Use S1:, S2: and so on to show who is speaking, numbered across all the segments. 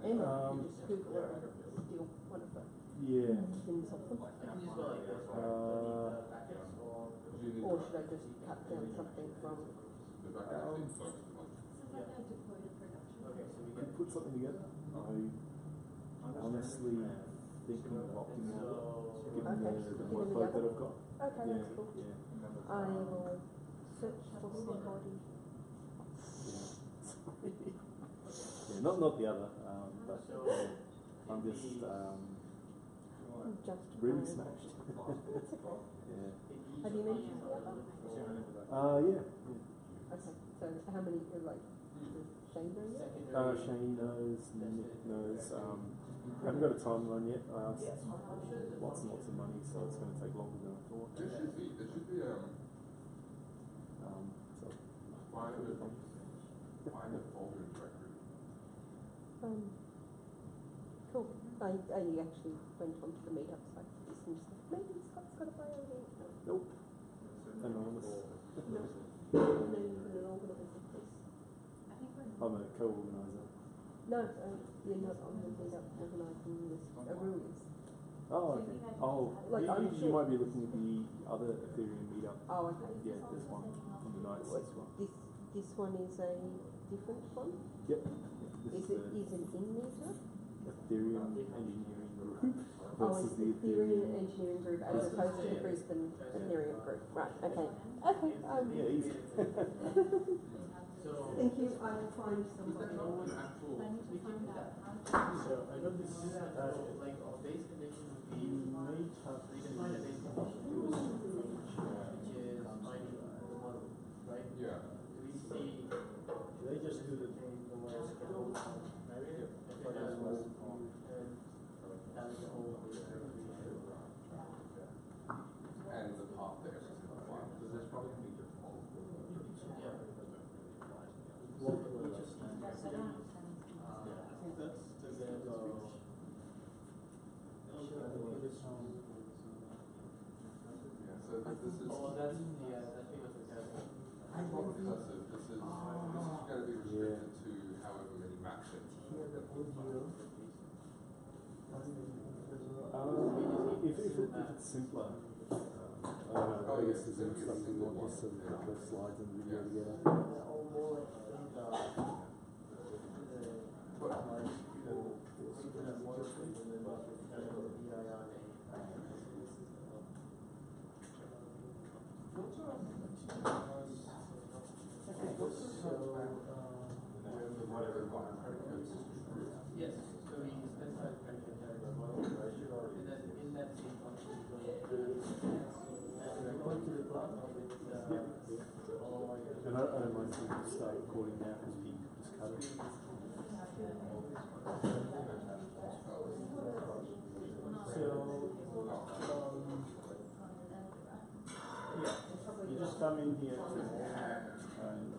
S1: And just Google it and steal one of the pins off them. Or should I just cut down something from...
S2: Could put something together. I honestly thinking of opting out, given the workload that I've got.
S1: Okay, that's cool. I will search for somebody.
S2: Not the other, but I'm just really smashed.
S1: That's okay. Have you mentioned the other?
S2: Yeah.
S1: Okay, so how many, like, Shane knows?
S2: Shane knows, Nick knows. I haven't got a timeline yet. I asked lots and lots of money, so it's going to take longer than I thought.
S3: There should be find a folder directory.
S1: Cool. I actually went on to the meetup site for this and just like, maybe Scott's got a bio link.
S2: Nope. Anonymous.
S1: No, even an organizer, please.
S2: I'm a co-organizer.
S1: No, you're not on the meetup organising this. Aru is.
S2: Oh, okay. Oh,
S1: like,
S2: you might be looking at the other Ethereum meetup.
S1: Oh, okay.
S2: Yeah, this one on the nights as well.
S1: This one is a different one?
S2: Yep.
S1: Is it in meetup?
S2: Ethereum Engineering Group
S1: Oh,
S2: versus
S1: it's
S2: the
S1: Ethereum Engineering Group as opposed to the Brisbane Ethereum Group. Right, okay. Okay,
S2: yeah, easy.
S1: thank you. I will find somebody.
S4: So I got this like base connection would be you can find a base connection which is finding the model, right?
S3: Yeah.
S4: Do we see
S5: They just do the thing the way it's scheduled.
S4: and that is the whole
S3: And the path there is in the file. Because there's probably going to be different models. So this is
S4: that's because
S3: recursive. This is going to be restricted to however many matches.
S2: If it's simpler, I guess there's stuff we want just to put the slides and video together.
S4: yes, so we specified predicate category model, and then in that same function we go to the cloud with
S2: And I don't mind if we start recording now because we just cut it.
S5: Yeah, you just come in here and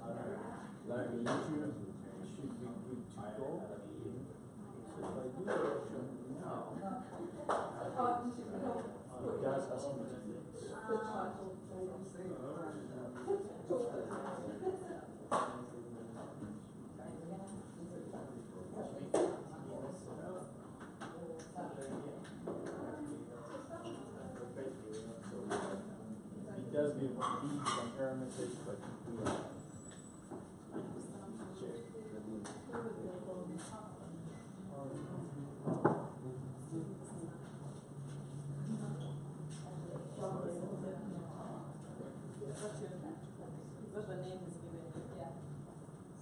S5: like YouTube should be good to go. So if I do the option now, it does ask me to it does give me some error message, but we check.
S6: But the name is given, yeah.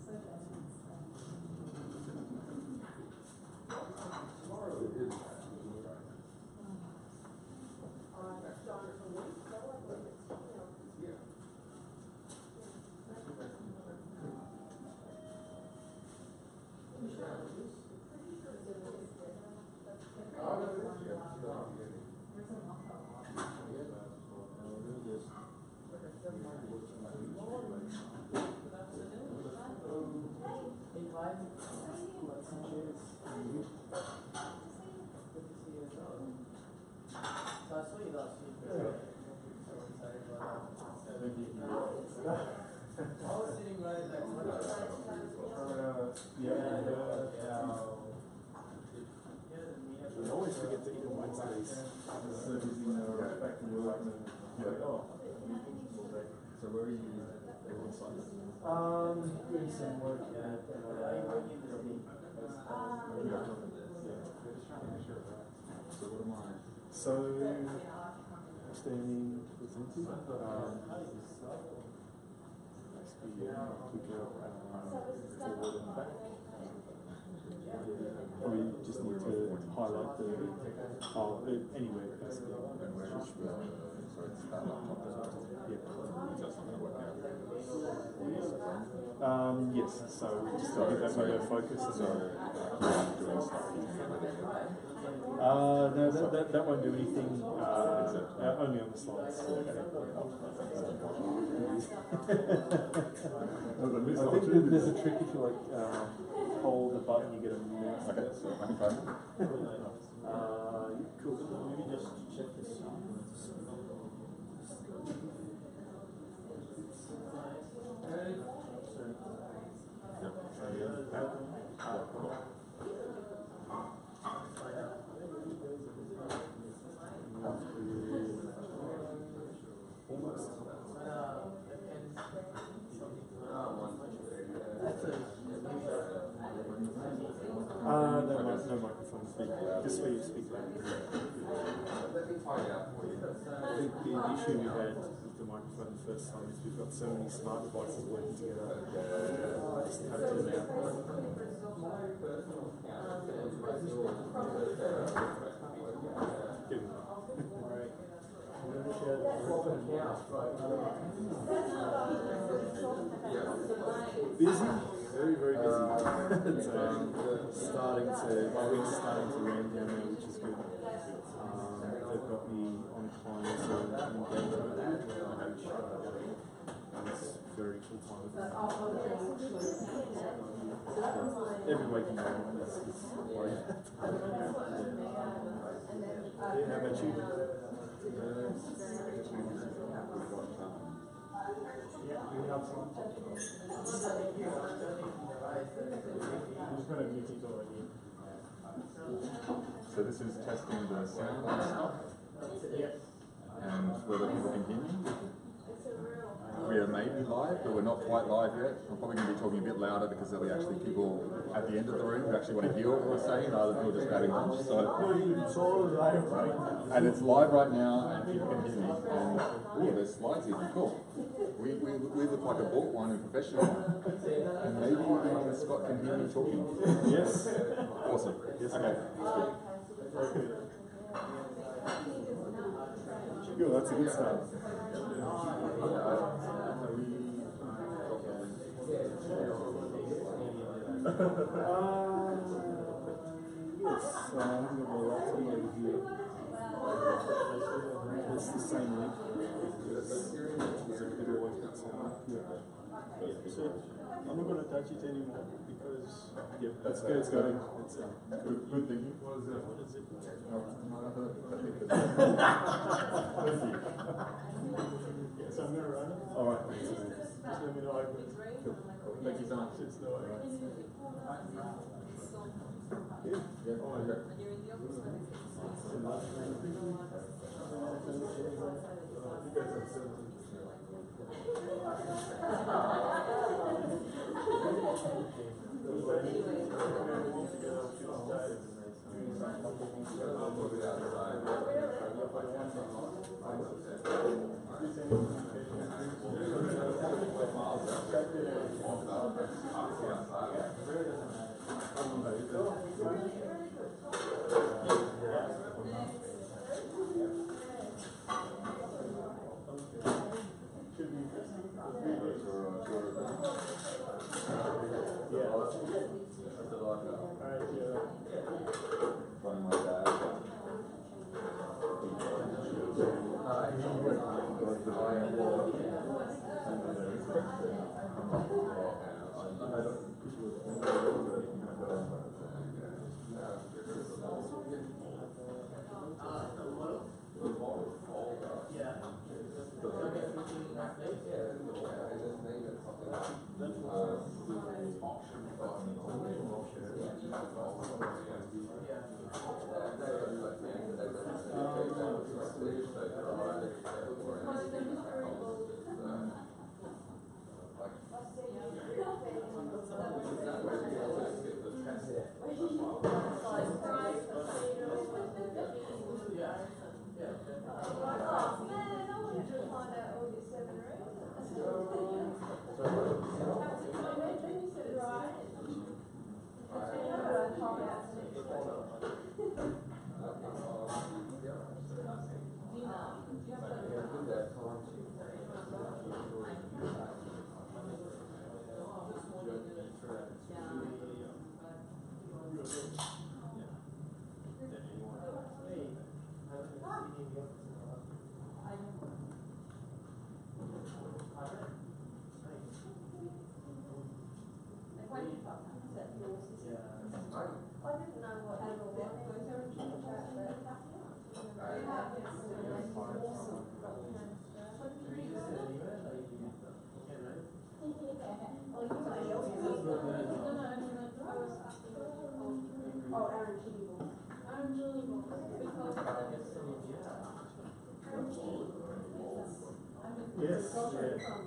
S6: So
S4: I saw you last week. So excited about that. I was sitting right like,
S2: these.
S5: So busy now, back to work and like, oh. So where are you on site?
S2: Doing some work at
S5: So what am I?
S2: so standing presenting basically click forward and back. Probably just need to highlight the anywhere basically.
S5: And where is so it's that laptop as well?
S2: Yeah.
S5: That's not going to work out.
S2: Yes, so just to give that window focus.
S5: So doing stuff.
S2: No, that won't do anything. Only on the slides. I think there's a trick if you hold the button, you get a mouse.
S5: Okay, so I can try it.
S2: Cool.
S4: Maybe just check this out.
S2: Almost. No microphone. Just speak loud.
S3: Let me find out for you.
S2: I think the issue we had with the microphone the first time is we've got so many smart devices working together. Just have to turn out. Busy, very, very busy. It's starting my week's starting to ramp down now, which is good. They've got me on clients engagement, which it's very full time. Every waking moment is worrying. Yeah, how about you?
S5: So this is testing the sound and stuff? And whether people can hear me? We are maybe live, but we're not quite live yet. I'm probably going to be talking a bit louder because there'll be actually people at the end of the room who actually want to hear what we're saying rather than people just having lunch. So, and it's live right now and people can hear me. And ooh, there's slides even. Cool. We look like a bought one and professional one. And maybe Scott can hear me talking.
S2: Yes.
S5: Awesome.
S2: Yes.
S5: Okay.
S2: Good, that's a good start. Yes, I've got my laptop over here. It's the same link. It's a bit always got some. Yeah.
S7: So I'm not going to touch it anymore because
S2: Yep, that's good. It's going. It's
S5: Good thinking.
S7: what is it? Yes, I'm going to run it.
S2: all right.
S7: Just let me know how it goes.
S5: Thank you so much.
S7: It's no worries.
S5: Yeah, okay.
S2: Yes. Yeah.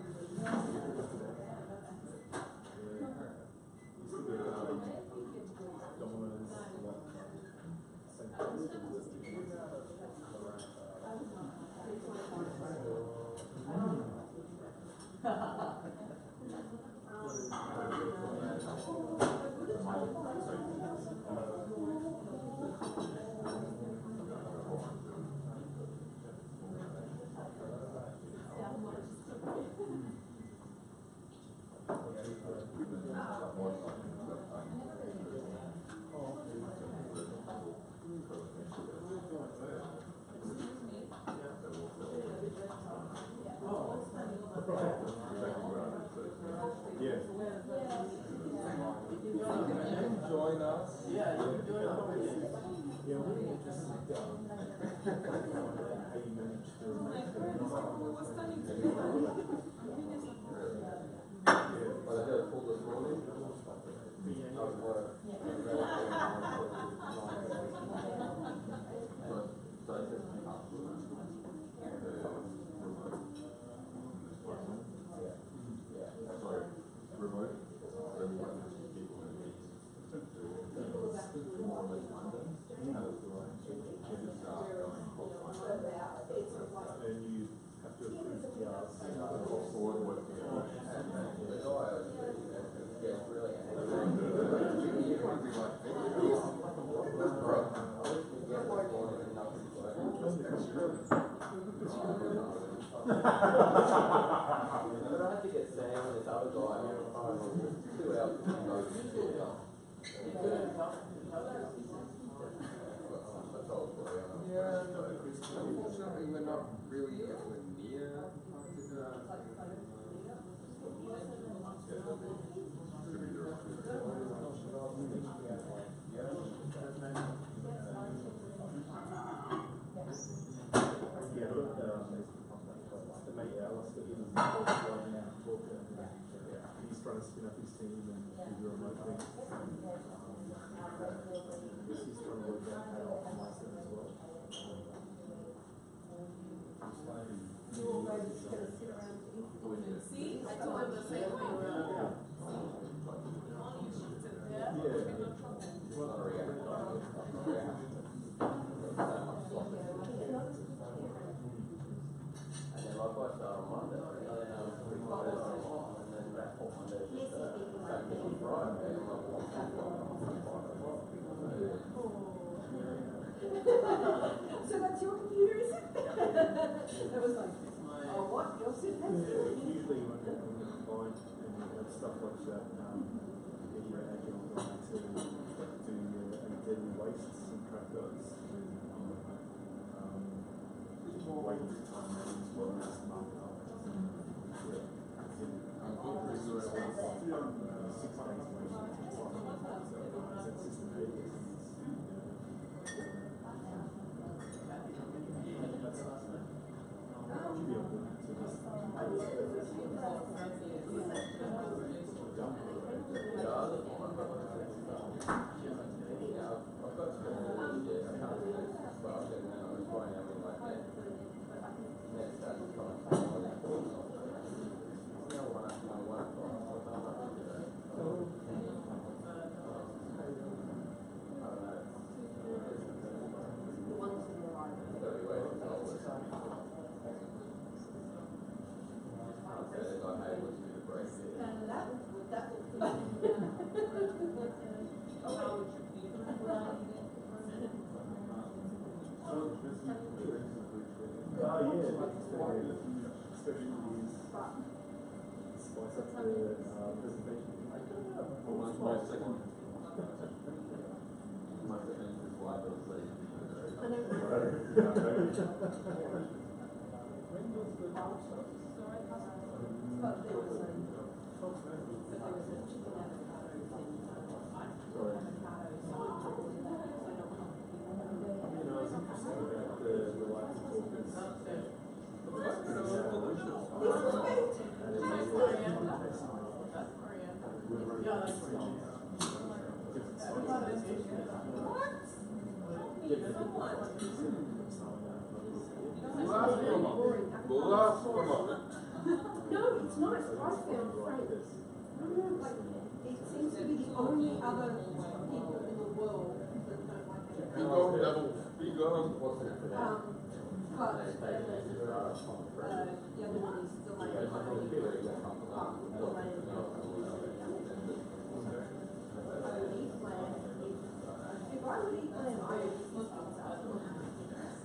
S3: Join us.
S4: Yeah, you can join us.
S2: Yeah, we're really interested how you manage to
S3: But I had a call this morning. I was work.
S2: and you have to approve the
S3: But I had to get Sam and this other guy 2 hours to go to unfortunately we're not really anywhere near
S2: he's trying to spin up his team and do remote things. He's trying to work out how to optimize them as well.
S6: See, I told him the same thing.
S1: So that's your computer, is it? That was like, oh, what? Yours is that?
S2: Usually when you combine and stuff like that, you're agile guy to do deadly wastes and track those. Wait time management as well as market up. 6 days
S3: next
S1: No, it's not. I found Frank. Like, it seems to be the only other people in the world that don't like it.
S3: Be gone, devil. Be gone.
S1: But the other one is if I would eat lamb, I would eat this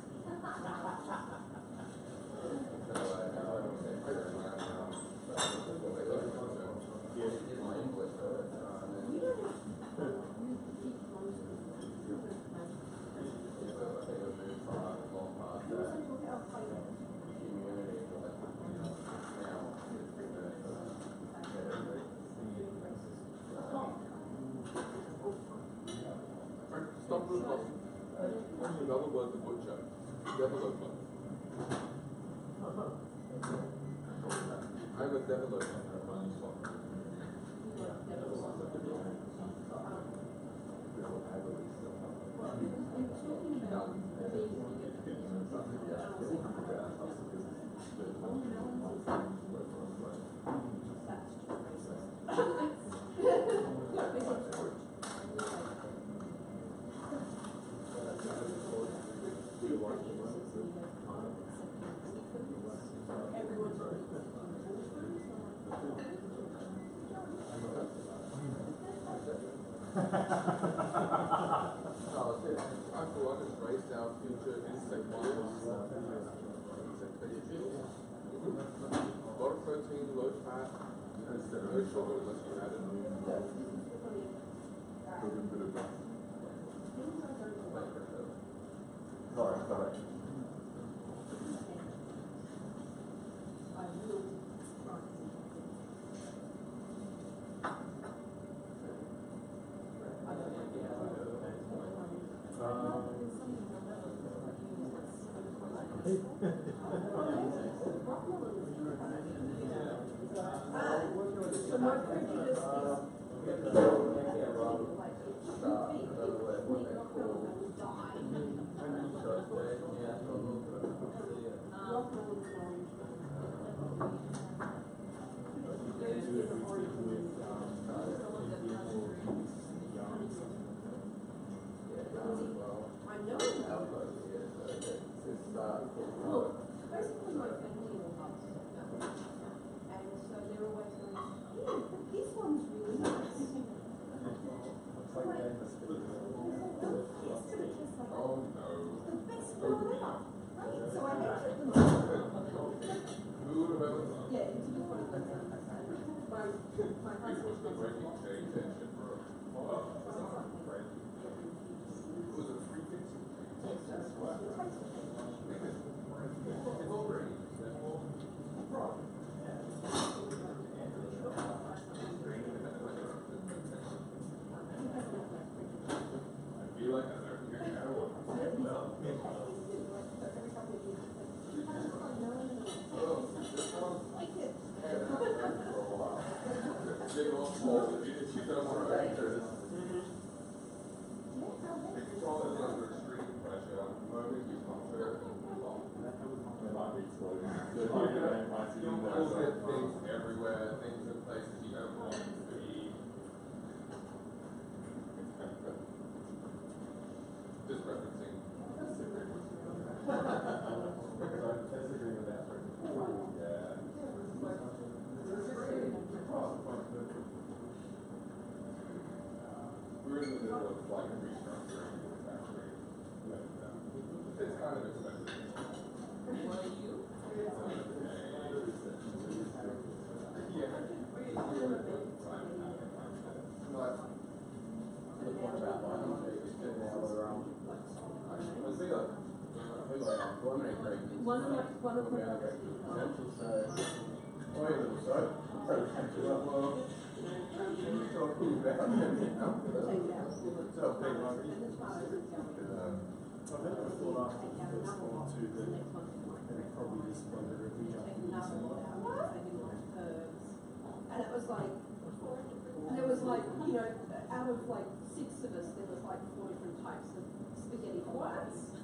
S3: Stop the Dawson. Another word the butcher. Developer. I'm a developer. I for one embraced our future insect models. Insect vegetables. Low protein, low fat, no sugar unless you add it.
S5: Sorry.
S1: So my prejudice
S3: we're in the middle of like restructuring the factory. It's kind of expensive.
S6: What are you?
S2: I've never thought after the first thought too that they probably just wonder if we jump into this.
S1: And it was like, there was like, you know, out of like 6 of us, there was like 4 different types of spaghetti bolognese.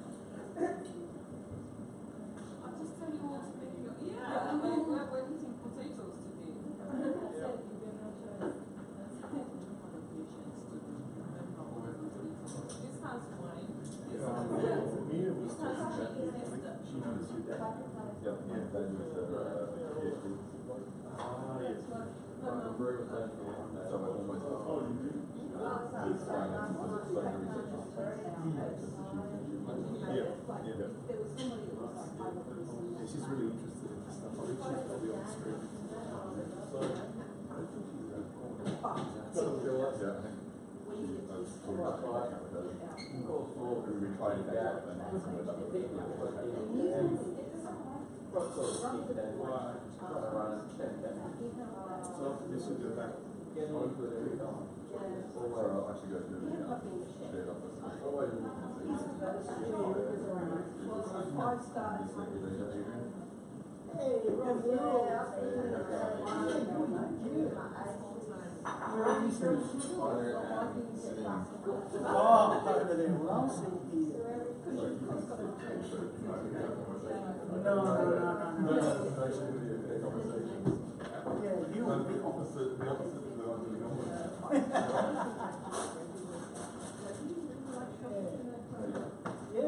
S6: I'll just tell you what to make your, yeah, we're eating potatoes today. This has wine.
S2: Mia was
S6: This has
S2: talking
S6: cheese.
S2: about, she knows who that is.
S5: Yeah, that was PhD.
S2: Ah, yes.
S5: So it almost
S2: Oh, you do?
S5: this finance was like a research
S2: Yeah, yeah.
S1: There was somebody that was like, I want this.
S2: Yeah, she's really interested in this stuff. I think she's probably on the street. So, I don't think she's that cool.
S5: Yeah, I was talking about catching up with her. We've been trying to catch up and somewhere that
S2: So after this, we'll go back.
S5: So I'll actually go to the shared office.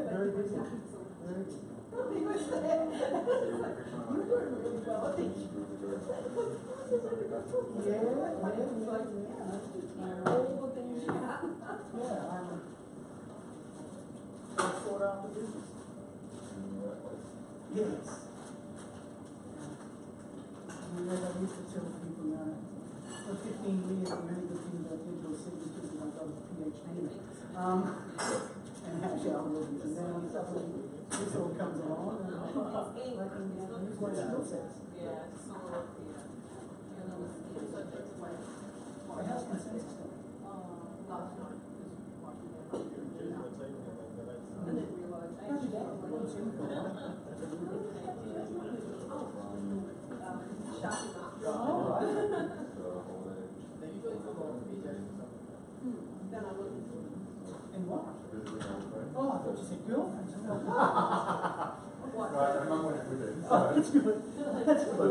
S7: Very busy. Sort out the business. Yes. I used to tell people for 15 years, the only good thing about digital signatures is I got a PhD. And hash algorithms, and then suddenly this all comes along, and I can use my skill sets.
S6: Yeah, so,
S7: How's ConsenSys going?
S6: last night, just watching them. And then realized,
S7: How'd you get it?
S6: Oh,
S7: right.
S4: Then you go to the PJs or something.
S1: Then I looked.
S7: And what? Oh, I thought you said girlfriends.
S1: What?
S7: Oh, that's good. That's good.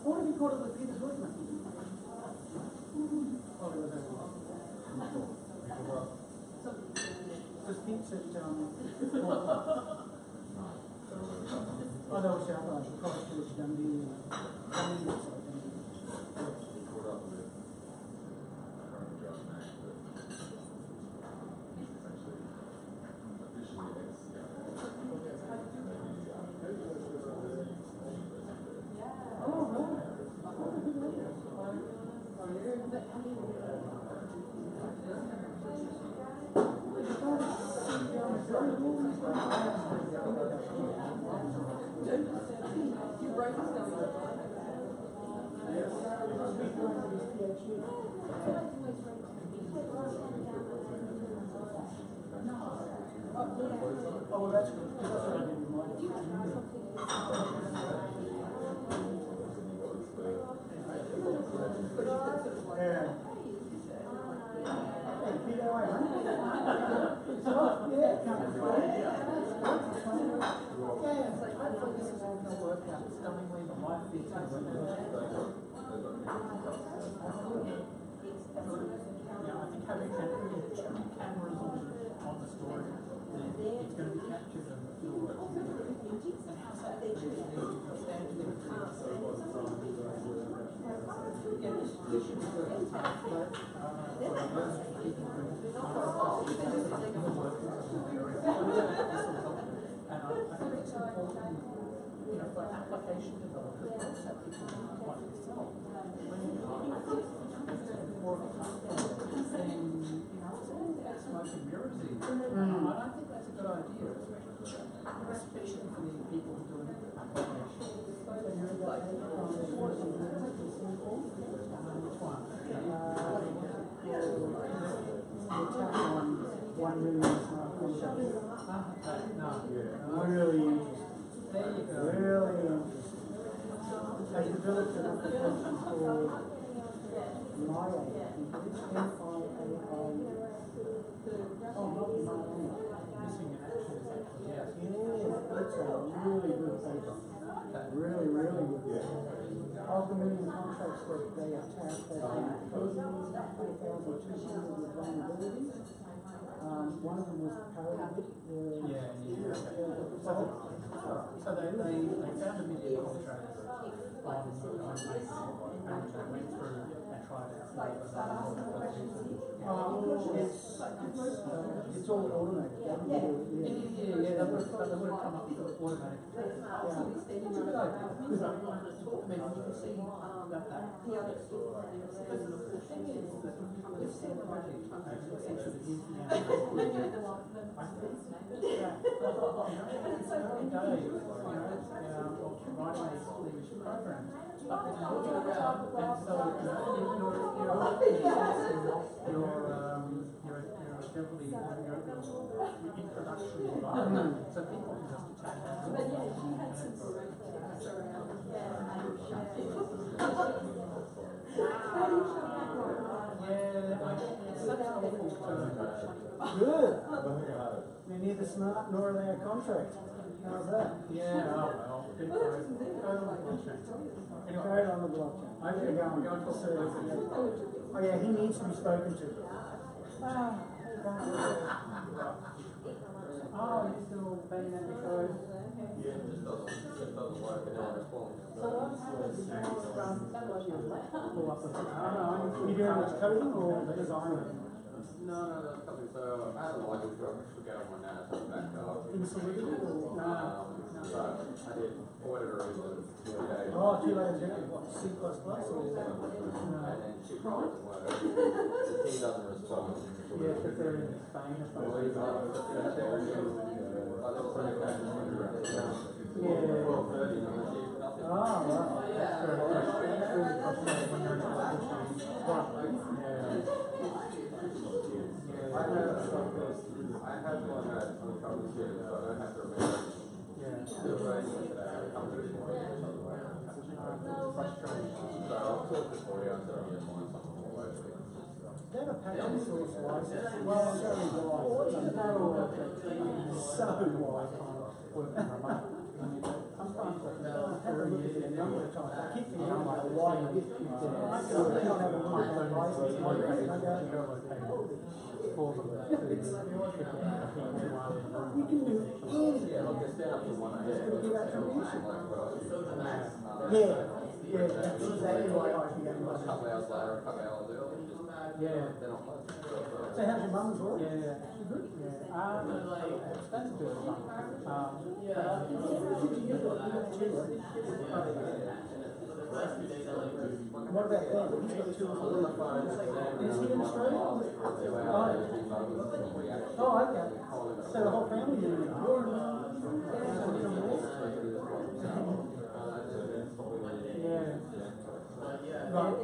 S7: What have you called it with Peter's Woodman? Oh, it was because Pete said, oh, that was South Island, Christchurch, Dundee, Dundee, or something. Oh, well, that's good. That's what I didn't mind. Yeah. Hey, Peter, how are you? Yeah, come on. Yeah, it's like, I thought this was all going to work out stunningly, but my feet are going to work. Yeah, I think having cameras on the story, it's going to be captured and it'll work. And how's that? it's important, you know, for application developers, that people like yourself, when you're more of a platform, then, you know, it's smoke and mirrors. I don't think that's a good idea, especially for the people who do it application. Which one? The tap on 1 million smart contracts. Really, there you go. Really interesting. They developed an application called MyAI. Oh, not MyAI. Missing in action is actually, yes. Yeah, it's a really good paper. Really, really good. Of the million contracts that they attacked, they found 8,200 with vulnerabilities. One of them was parity. So they found a million contracts on Mason, and they went through and tried out it's all automated. They would have come up with automatic. It's a good idea. I mean, you can see that introduction environment, so people can just attack that. It's such an awful term. Good. They're neither smart nor are they a contract. How's that? Yeah, oh well, good code. Code on the blockchain. Code on the blockchain. I'm going to go and talk to oh yeah, he needs to be spoken to. Oh, you're still banging at the code? Yeah, it just doesn't work and now responds. So what happens if you you doing much coding or designing?
S3: No, that's something. So I had a logic to forget on my NAS and back up.
S7: In Solidity or?
S3: So I did whatever it was.
S7: Oh, 2 layers down. What, C++ or?
S3: And then 2 problems work. The team doesn't respond.
S7: Yeah, because they're in Spain or something. Oh, right. That's really frustrating when you're in a
S3: I have one that uncovers here, so I don't have to remember.
S7: Frustrating.
S3: So I'll talk this for you until you find something more locally.
S7: Is that a pattern source license? Well, so wide. So wide. Working remote. I mean, sometimes I have to look at it a number of times. I keep thinking, I'm like, why you get I don't have a license. You can do anything.
S3: Yeah, like it's down to one
S7: Just gotta give attribution.
S3: Yeah,
S7: that's exactly right. I think
S3: a couple hours later, a couple hours early,
S7: yeah.
S3: they're not close.
S7: So how's your mum as well? Yeah. Good? Yeah. That's a good one. What about Ben? He's got 2 or 4 on the phone. Is he in Australia? Oh, okay. So the whole family is in yeah. Right.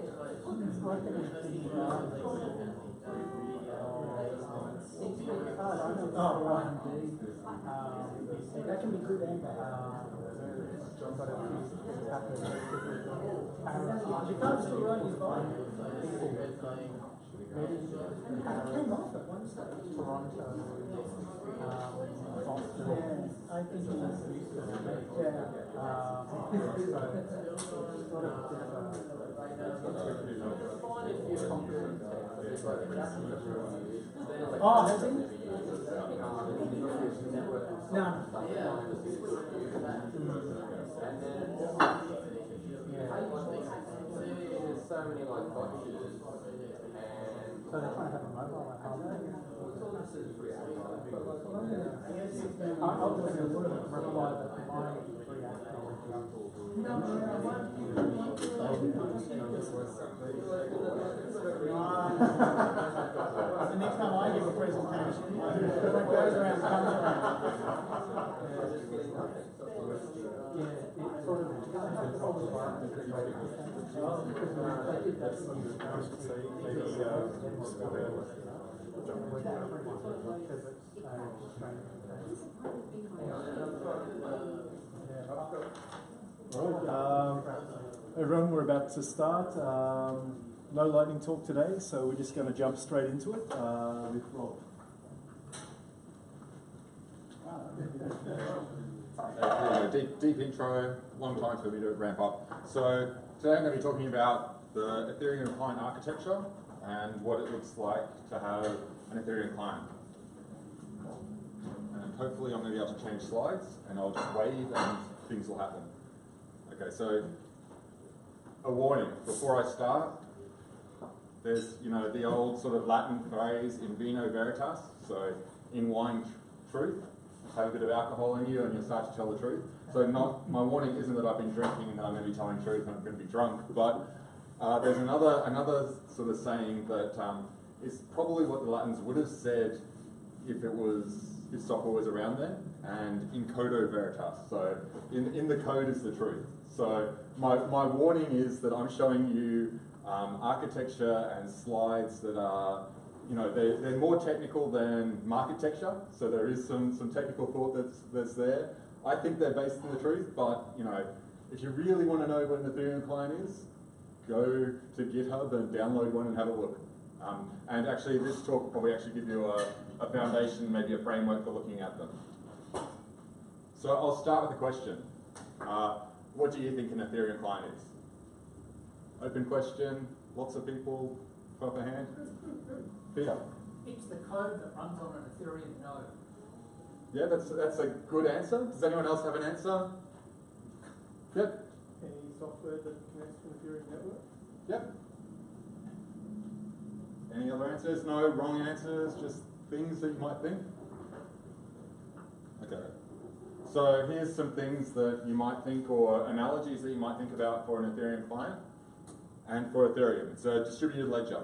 S7: Oh, right. That can be good and bad. You can't still run his bike. It came off at one stage. Toronto, Boston. Yeah, I think it was. Oh, has he? No.
S3: so many like gotchas and
S7: So they're trying to have a mobile app. I'll just reply that my the next time I give a presentation, what goes around comes around.
S2: Alright, everyone, we're about to start. No lightning talk today, so we're just going to jump straight into it with Rob.
S5: Deep intro, long time for me to ramp up. So today I'm going to be talking about the Ethereum Client Architecture and what it looks like to have an Ethereum client. And hopefully I'm going to be able to change slides and I'll just wave and things will happen. Okay, so a warning before I start. There's, the old sort of Latin phrase, in vino veritas, so in wine truth. Have a bit of alcohol in you and you'll start to tell the truth. So my warning isn't that I've been drinking and that I'm going to be telling the truth and I'm going to be drunk, but there's another sort of saying that is probably what the Latins would have said if software was around there, and in codo veritas, so in the code is the truth. So my warning is that I'm showing you architecture and slides that are, they're more technical than marketecture, so there is some technical thought that's there. I think they're based in the truth, but if you really want to know what an Ethereum client is, go to GitHub and download one and have a look. And actually this talk will probably actually give you a foundation, maybe a framework for looking at them. So I'll start with a question. What do you think an Ethereum client is? Open question, lots of people, put up a hand. Peter?
S6: It's the code that runs on an Ethereum node.
S5: Yeah, that's a good answer. Does anyone else have an answer? Yep.
S2: Any software that connects to an Ethereum network?
S5: Yep. Any other answers? No wrong answers, just things that you might think? Okay. So here's some things that you might think, or analogies that you might think about for an Ethereum client. And for Ethereum, it's a distributed ledger.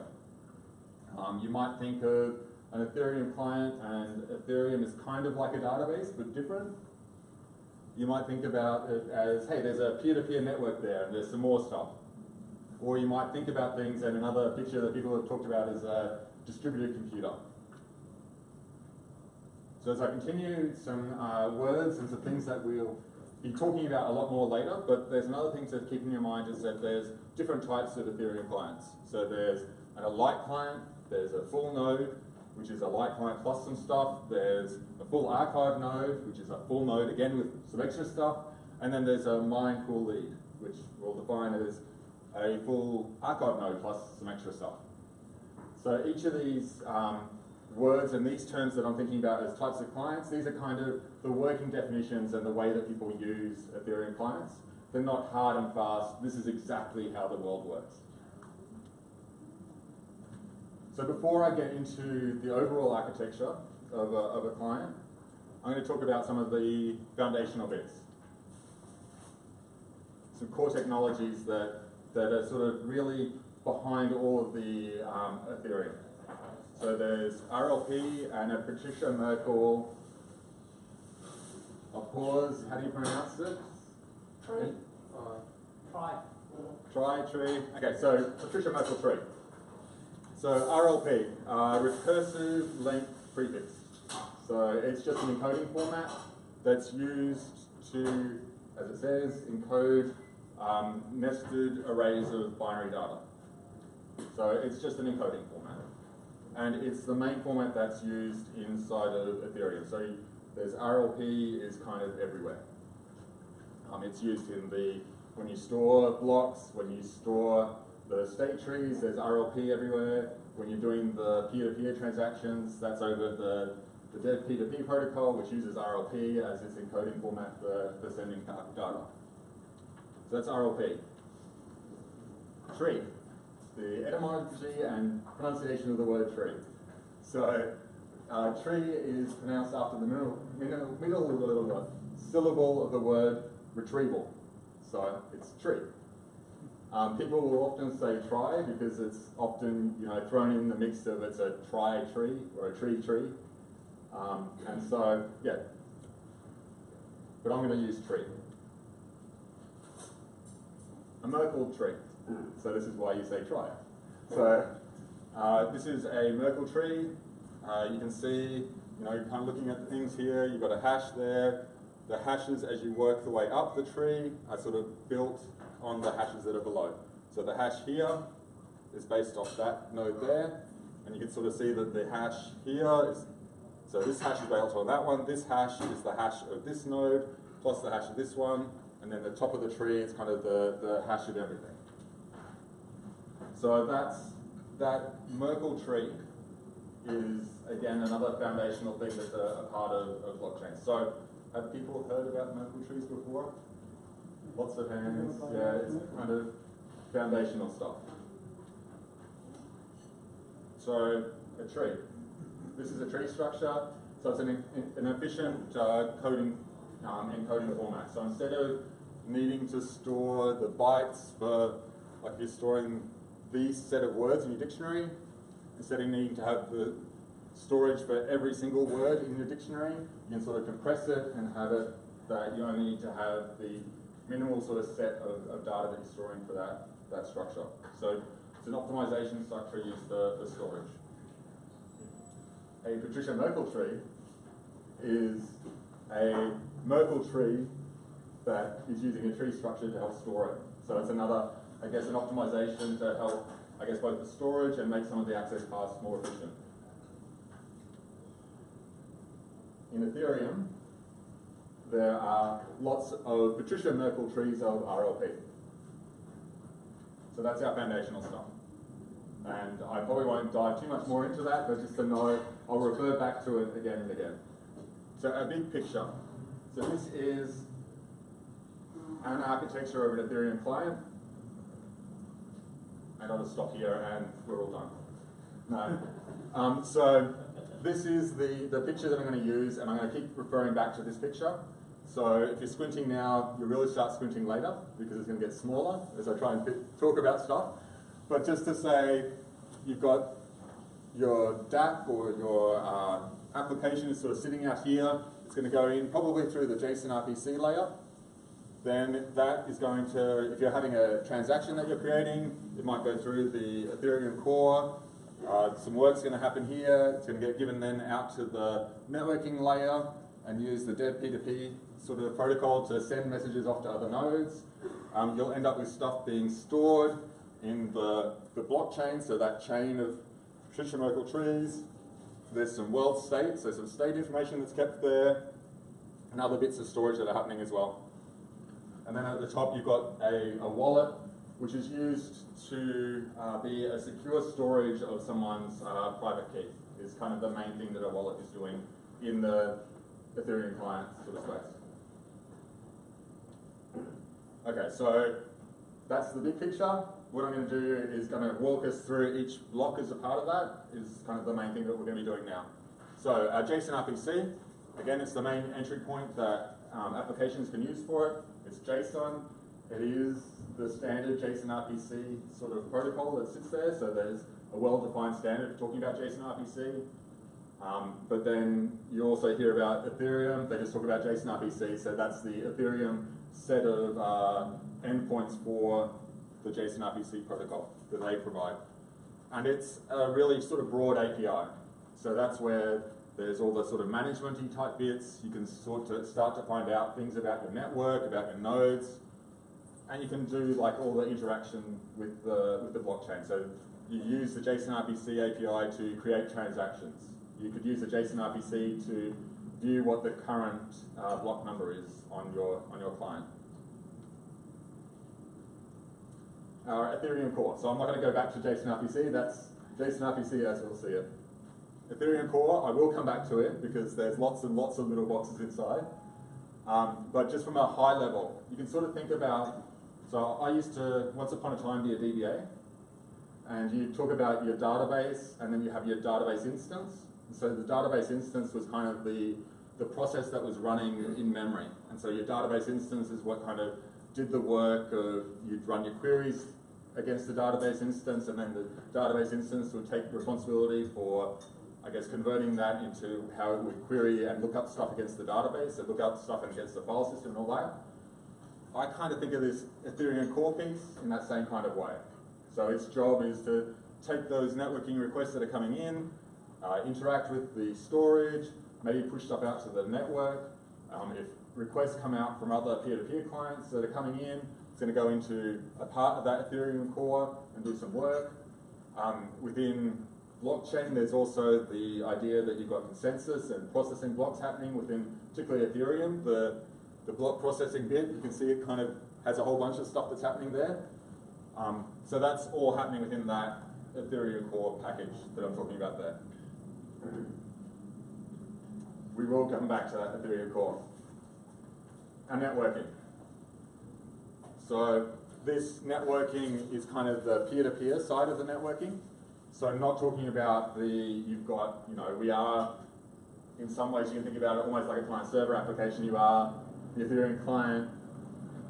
S5: You might think of an Ethereum client and Ethereum is kind of like a database, but different. You might think about it as, hey, there's a peer-to-peer network there and there's some more stuff. Or you might think about things, and another picture that people have talked about is a distributed computer. So as I continue, some words and some things that we'll be talking about a lot more later, but there's another thing to keep in your mind is that there's different types of Ethereum clients. So there's an Elite client, there's a full node, which is a light client plus some stuff, there's a full archive node, which is a full node again with some extra stuff, and then there's a mine pool lead, which we'll define as a full archive node plus some extra stuff. So each of these words and these terms that I'm thinking about as types of clients, these are kind of the working definitions and the way that people use Ethereum clients. They're not hard and fast. This is exactly how the world works. So before I get into the overall architecture of a client, I'm going to talk about some of the foundational bits. Some core technologies that are sort of really behind all of the Ethereum. So there's RLP and a Patricia Merkel. I'll pause. How do you pronounce it?
S6: Tree.
S5: Tree. Okay, so Patricia Merkel tree. So RLP, recursive length prefix. So it's just an encoding format that's used to, as it says, encode nested arrays of binary data. So it's just an encoding format. And it's the main format that's used inside of Ethereum. So there's RLP is kind of everywhere. It's used in when you store blocks, when you store the state trees, there's RLP everywhere. When you're doing the peer-to-peer transactions, that's over the dev P2P protocol, which uses RLP as its encoding format for sending data. So that's RLP. Tree. the etymology and pronunciation of the word tree. So tree is pronounced after the middle syllable of the word retrieval. So it's tree. People will often say try because it's often thrown in the mix of it's a tri-tree or a tree. And so, yeah. But I'm going to use tree. A Merkle tree. So this is why you say try. So this is a Merkle tree. You can see, you're kind of looking at the things here. You've got a hash there. The hashes, as you work the way up the tree, are sort of built on the hashes that are below. So the hash here is based off that node there. And you can sort of see that the hash here is, so this hash is built on that one. This hash is the hash of this node, plus the hash of this one. And then the top of the tree is kind of the hash of everything. So that Merkle tree is, again, another foundational thing that's a part of blockchain. So have people heard about Merkle trees before? Lots of hands. Yeah, it's kind of foundational stuff. So a tree. This is a tree structure. So it's an efficient encoding format. So instead of needing to store the bytes for, like you're storing these set of words in your dictionary, instead of needing to have the storage for every single word in your dictionary, you can sort of compress it and have it that you only need to have the minimal sort of set of data that you're storing for that structure. So it's an optimization structure used for storage. A Patricia Merkle tree is a Merkle tree that is using a tree structure to help store it. So it's another, I guess, an optimization to help, I guess, both the storage and make some of the access paths more efficient. In Ethereum, there are lots of Patricia Merkle trees of RLP. So that's our foundational stuff. And I probably won't dive too much more into that, but just to know, I'll refer back to it again and again. So a big picture. So this is an architecture of an Ethereum client. And I'll just stop here and we're all done. No. So this is the picture that I'm going to use, and I'm going to keep referring back to this picture. So if you're squinting now, you'll really start squinting later because it's going to get smaller as I try and talk about stuff. But just to say, you've got your DApp or your application is sort of sitting out here. It's going to go in probably through the JSON RPC layer. Then that is going to, if you're having a transaction that you're creating, it might go through the Ethereum core. Some work's going to happen here. It's going to get given then out to the networking layer and use the dev P2P sort of protocol to send messages off to other nodes. You'll end up with stuff being stored in the blockchain, so that chain of Patricia Merkle trees. There's some world state, so some state information that's kept there, and other bits of storage that are happening as well. And then at the top you've got a wallet, which is used to be a secure storage of someone's private key, is kind of the main thing that a wallet is doing in the Ethereum client sort of space. Okay, so that's the big picture. What I'm going to do is going to walk us through each block as a part of that, is kind of the main thing that we're going to be doing now. So our JSON RPC, again, it's the main entry point that applications can use for it. It's JSON. It is the standard JSON RPC sort of protocol that sits there, so there's a well-defined standard for talking about JSON RPC. But then you also hear about Ethereum, they just talk about JSON RPC, so that's the Ethereum set of endpoints for the JSON RPC protocol that they provide. And it's a really sort of broad API. So that's where there's all the sort of management-y type bits. You can start to find out things about your network, about your nodes, and you can do like all the interaction with the blockchain. So you use the JSON RPC API to create transactions. You could use the JSON RPC to view what the current block number is on your client. Our Ethereum core. So I'm not going to go back to JSON RPC. That's JSON RPC as we'll see it. Ethereum core, I will come back to it because there's lots and lots of little boxes inside. But just from a high level, you can sort of think about, so I used to, once upon a time, be a DBA. and you talk about your database, and then you have your database instance. So the database instance was kind of the process that was running in memory. And so your database instance is what kind of did the work of, you'd run your queries against the database instance, and then the database instance would take responsibility for, I guess, converting that into how it would query and look up stuff against the database, and look up stuff against the file system and all that. I kind of think of this Ethereum core piece in that same kind of way. So its job is to take those networking requests that are coming in, interact with the storage, maybe push stuff out to the network. If requests come out from other peer-to-peer clients that are coming in, it's going to go into a part of that Ethereum core and do some work. Within blockchain, there's also the idea that you've got ConsenSys and processing blocks happening within, particularly Ethereum. The block processing bit, you can see it kind of has a whole bunch of stuff that's happening there. So that's all happening within that Ethereum core package that I'm talking about there. We will come back to that Ethereum core. And networking. So this networking is kind of the peer-to-peer side of the networking. So I'm not talking about you've got, we are, in some ways you can think about it almost like a client-server application. You are the Ethereum client.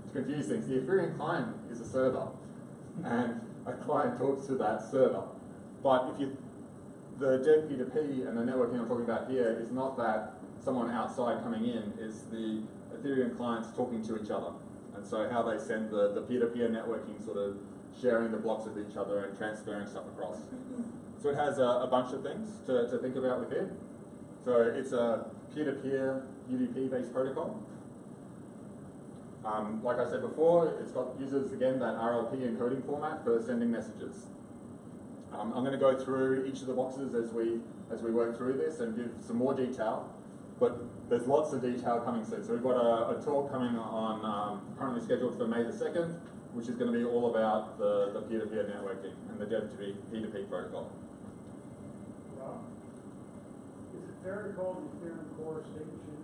S5: To confuse things, the Ethereum client is a server, and a client talks to that server. But the dev P2P and the networking I'm talking about here is not that someone outside coming in, is the Ethereum clients talking to each other. And so how they send the peer-to-peer networking, sort of sharing the blocks with each other and transferring stuff across. So it has a bunch of things to think about with it. So it's a peer-to-peer UDP-based protocol. Like I said before, it's got uses, again, that RLP encoding format for sending messages. I'm going to go through each of the boxes as we work through this and give some more detail, but there's lots of detail coming soon. So we've got a talk coming on, currently scheduled for May the 2nd, which is going to be all about the peer-to-peer networking and the dev P2P protocol.
S6: Is it fair to call the Ethereum core state machine?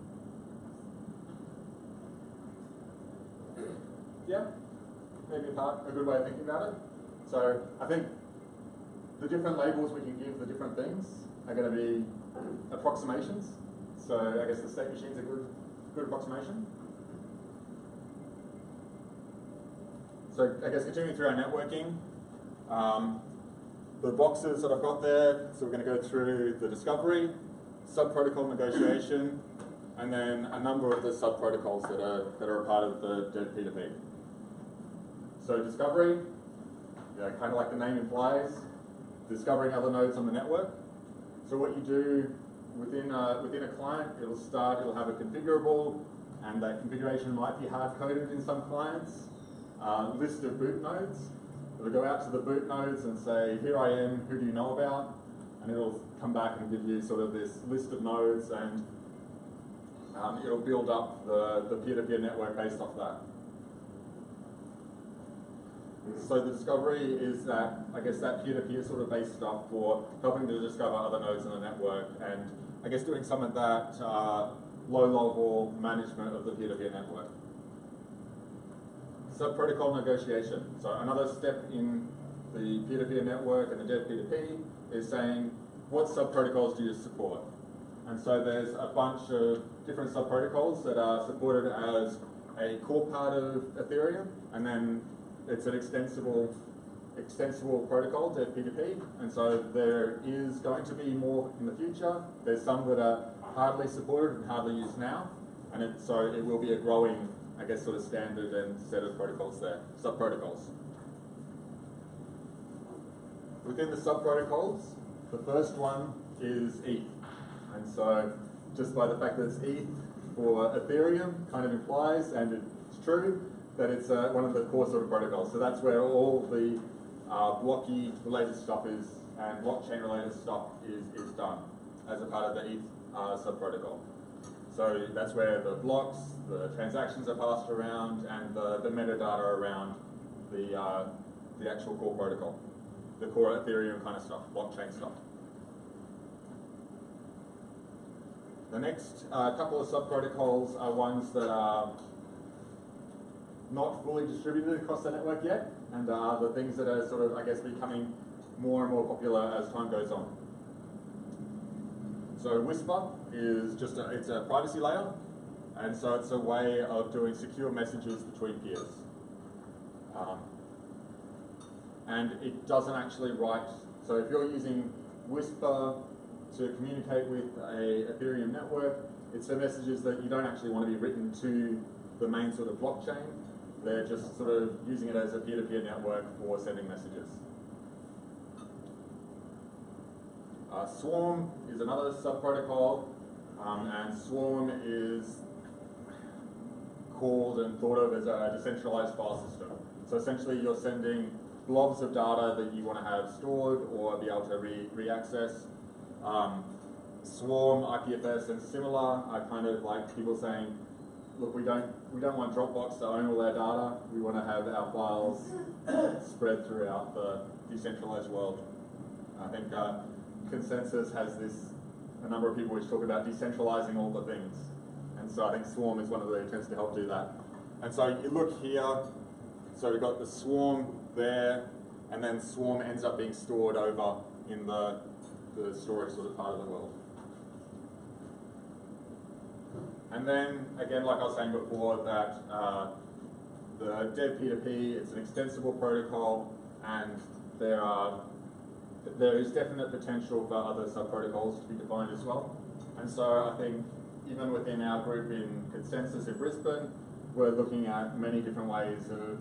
S5: Yeah, maybe a good way of thinking about it. So I think the different labels we can give the different things are going to be approximations. So I guess the state machine's a good approximation. So I guess continuing through our networking, the boxes that I've got there, so we're going to go through the discovery, sub-protocol negotiation, and then a number of the sub-protocols that are a part of the dev P2P. So discovery, kind of like the name implies, discovering other nodes on the network. So what you do within a client, it'll have a configurable, and that configuration might be hard-coded in some clients, list of boot nodes. It'll go out to the boot nodes and say, here I am, who do you know about? And it'll come back and give you sort of this list of nodes, and it'll build up the peer-to-peer network based off that. So the discovery is that, I guess, that peer-to-peer sort of based stuff for helping to discover other nodes in the network, and I guess doing some of that low-level management of the peer-to-peer network. Sub-protocol negotiation. So another step in the peer-to-peer network and the dev P2P is saying, what sub-protocols do you support? And so there's a bunch of different sub-protocols that are supported as a core part of Ethereum, and then it's an extensible protocol, dev P2P, and so there is going to be more in the future. There's some that are hardly supported and hardly used now, and so it will be a growing, I guess, sort of standard and set of protocols there, sub-protocols. Within the sub-protocols, the first one is ETH. And so just by the fact that it's ETH for Ethereum kind of implies, and it's true, that it's one of the core sort of protocols. So that's where all the blocky related stuff is, and blockchain related stuff is done as a part of the ETH sub-protocol. So that's where the blocks, the transactions are passed around, and the metadata around the actual core protocol, the core Ethereum kind of stuff, blockchain stuff. The next couple of sub-protocols are ones that are not fully distributed across the network yet, and are the things that are sort of, I guess, becoming more and more popular as time goes on. So Whisper is just it's a privacy layer, and so it's a way of doing secure messages between peers. And it doesn't actually write, so if you're using Whisper to communicate with a Ethereum network, it's the messages that you don't actually want to be written to the main sort of blockchain. They're just sort of using it as a peer-to-peer network for sending messages. Swarm is another sub-protocol, and Swarm is called and thought of as a decentralized file system. So essentially you're sending blobs of data that you want to have stored or be able to re-access. Swarm, IPFS, and similar are kind of like people saying, look, we don't want Dropbox to own all our data. We want to have our files spread throughout the decentralized world. I think ConsenSys has a number of people which talk about decentralizing all the things. And so I think Swarm is one of the attempts to help do that. And so you look here, so we've got the Swarm there, and then Swarm ends up being stored over in the storage sort of part of the world. And then, again, like I was saying before, that the Dev P2P, it's an extensible protocol, and there is definite potential for other sub-protocols to be defined as well. And so I think even within our group in ConsenSys in Brisbane, we're looking at many different ways of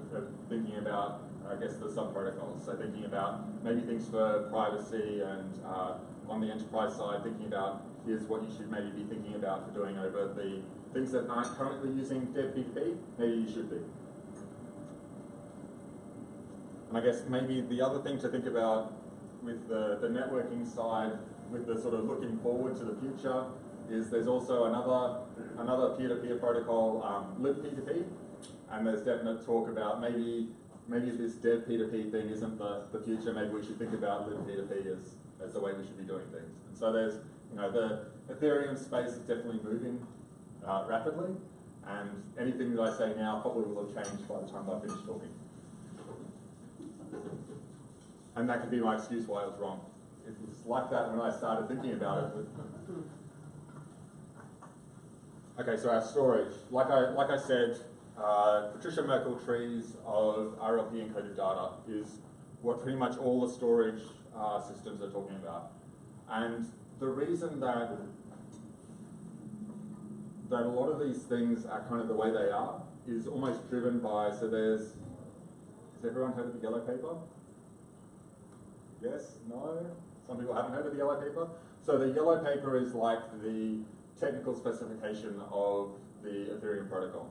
S5: thinking about, I guess, the sub-protocols. So thinking about maybe things for privacy, and on the enterprise side, thinking about here's what you should maybe be thinking about for doing over the things that aren't currently using Dev P2P, maybe you should be. And I guess maybe the other thing to think about with the networking side, with the sort of looking forward to the future, is there's also another peer-to-peer protocol, libp2p, and there's definite talk about maybe this Dev P2P thing isn't the future. Maybe we should think about libp2p as the way we should be doing things. And so there's, the Ethereum space is definitely moving rapidly, and anything that I say now probably will have changed by the time I finish talking. And that could be my excuse why I was wrong. It was like that when I started thinking about it. Okay, so our storage. Like I said, Patricia Merkle trees of RLP encoded data is what pretty much all the storage systems are talking about. And the reason that a lot of these things are kind of the way they are is almost driven by, so has everyone heard of the yellow paper? Yes? No? Some people haven't heard of the yellow paper? So the yellow paper is like the technical specification of the Ethereum protocol.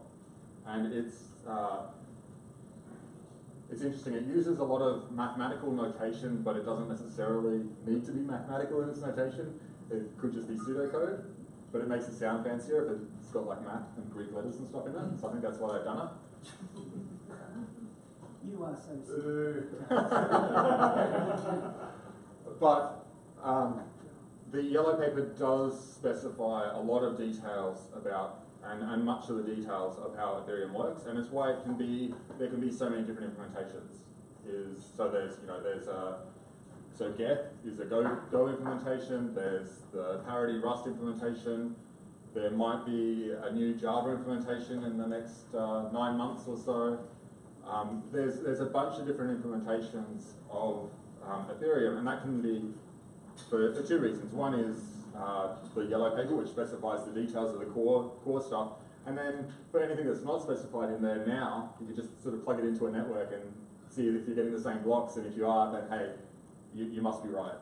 S5: And it's interesting. It uses a lot of mathematical notation, but it doesn't necessarily need to be mathematical in its notation. It could just be pseudocode, but it makes it sound fancier if it's got like math and Greek letters and stuff in it. So I think that's why they've done it.
S7: You are so silly.
S5: But the yellow paper does specify a lot of details about, and much of the details of how Ethereum works, and it's why there can be so many different implementations. So Geth is a Go implementation. There's the parity Rust implementation. There might be a new Java implementation in the next 9 months or so. There's a bunch of different implementations of Ethereum, and that can be for two reasons. One is the yellow paper, which specifies the details of the core stuff, and then for anything that's not specified in there now, you can just sort of plug it into a network and see if you're getting the same blocks, and if you are, then hey, you must be right.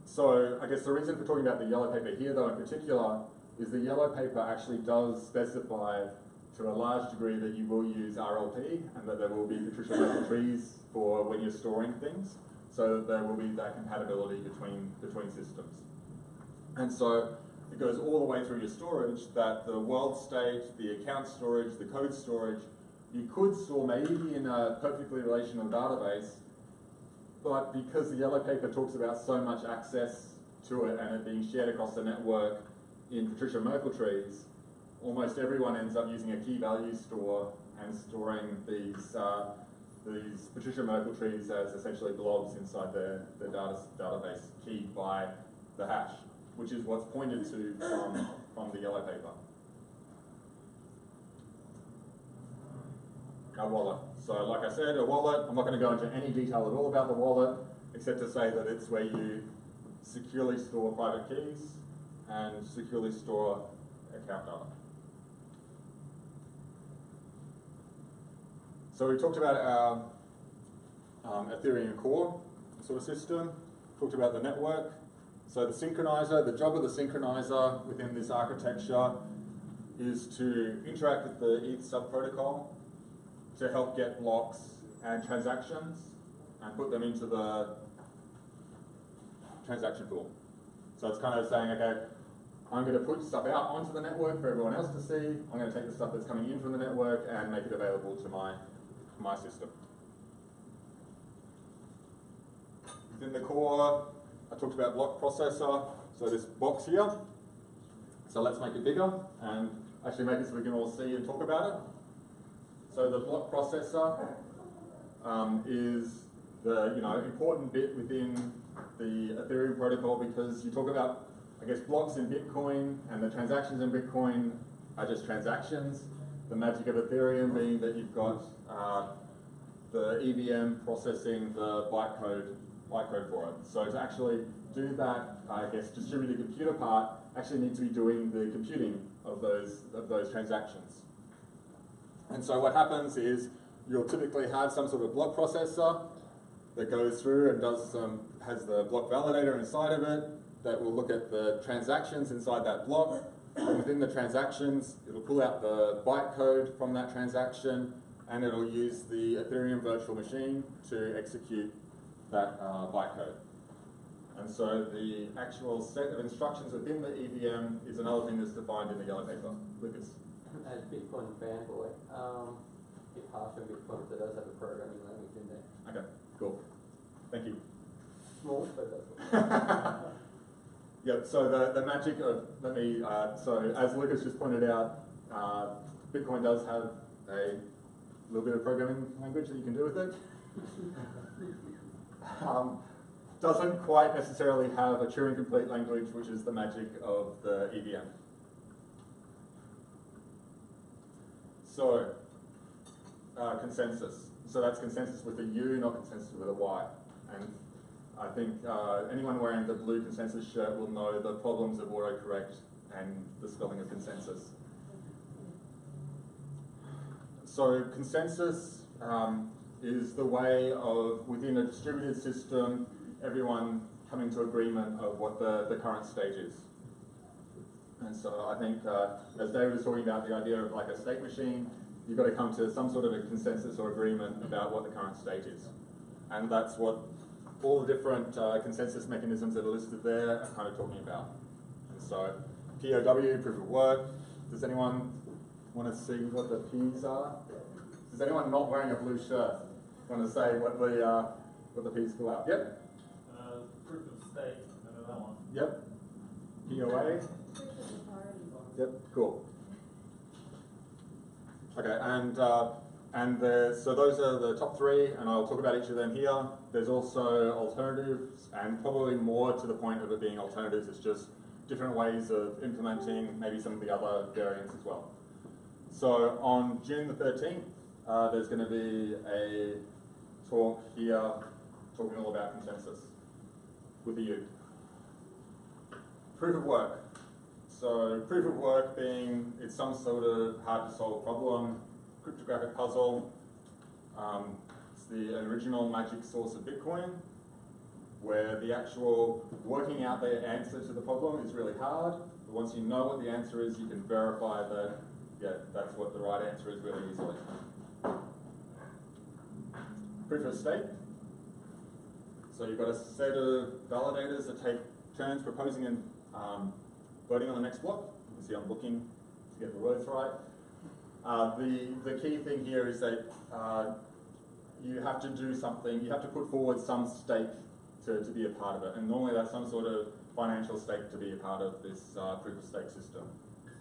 S5: So I guess the reason for talking about the yellow paper here, though, in particular, is the yellow paper actually does specify to a large degree that you will use RLP, and that there will be Patricia Merkle trees for when you're storing things, so that there will be that compatibility between systems. And so it goes all the way through your storage, that the world state, the account storage, the code storage, you could store maybe in a perfectly relational database, but because the yellow paper talks about so much access to it and it being shared across the network in Patricia Merkle trees, almost everyone ends up using a key value store and storing these these Patricia Merkle trees as essentially blobs inside their database keyed by the hash, which is what's pointed to from the yellow paper. A wallet. So like I said, a wallet, I'm not going to go into any detail at all about the wallet, except to say that it's where you securely store private keys and securely store account data. So we talked about our Ethereum core sort of system, talked about the network. So the synchronizer, the job of the synchronizer within this architecture is to interact with the ETH subprotocol to help get blocks and transactions and put them into the transaction pool. So it's kind of saying, okay, I'm going to put stuff out onto the network for everyone else to see. I'm going to take the stuff that's coming in from the network and make it available to my system. Within the core, I talked about block processor. So this box here. So let's make it bigger and actually make it so we can all see and talk about it. So the block processor is the important bit within the Ethereum protocol, because you talk about, I guess, blocks in Bitcoin, and the transactions in Bitcoin are just transactions. The magic of Ethereum being that you've got the EVM processing the bytecode for it. So to actually do that, I guess, distributed computer part, actually need to be doing the computing of those transactions. And so what happens is you'll typically have some sort of block processor that goes through and has the block validator inside of it that will look at the transactions inside that block. And within the transactions, it'll pull out the bytecode from that transaction, and it'll use the Ethereum virtual machine to execute that bytecode. And so the actual set of instructions within the EVM is another thing that's defined in the yellow paper. Lucas.
S8: As Bitcoin fanboy, if half of Bitcoin does have a programming language in there.
S5: Okay, cool. Thank you.
S8: Small, but that's
S5: Yep, so the magic of, so as Lucas just pointed out, Bitcoin does have a little bit of programming language that you can do with it. Doesn't quite necessarily have a Turing complete language, which is the magic of the EVM. So, ConsenSys. So that's ConsenSys with a U, not ConsenSys with a Y. And I think anyone wearing the blue ConsenSys shirt will know the problems of autocorrect and the spelling of consensus. So ConsenSys is the way of, within a distributed system, everyone coming to agreement of what the current stage is. And so I think, as David was talking about the idea of like a state machine, you've got to come to some sort of a consensus or agreement about what the current state is. And that's what all the different consensus mechanisms that are listed there are kind of talking about. And so POW, proof of work. Does anyone want to see what the P's are? Does anyone not wearing a blue shirt want to say what the P's fill out? Yep.
S9: Proof of stake, I know that one.
S5: Yep. POA. Yep. Cool. Okay, so those are the top three, and I'll talk about each of them here. There's also alternatives, and probably more to the point of it being alternatives, it's just different ways of implementing maybe some of the other variants as well. So on June the 13th, there's going to be a talk here talking all about consensus with the U. Proof of work. So proof of work being, it's some sort of hard to solve problem, cryptographic puzzle. It's the original magic source of Bitcoin, where the actual working out the answer to the problem is really hard. But once you know what the answer is, you can verify that, yeah, that's what the right answer is really easily. Proof of stake. So you've got a set of validators that take turns proposing and voting on the next block. You can see I'm looking to get the words right. The key thing here is that you have to do something, you have to put forward some stake to be a part of it. And normally that's some sort of financial stake to be a part of this proof of stake system.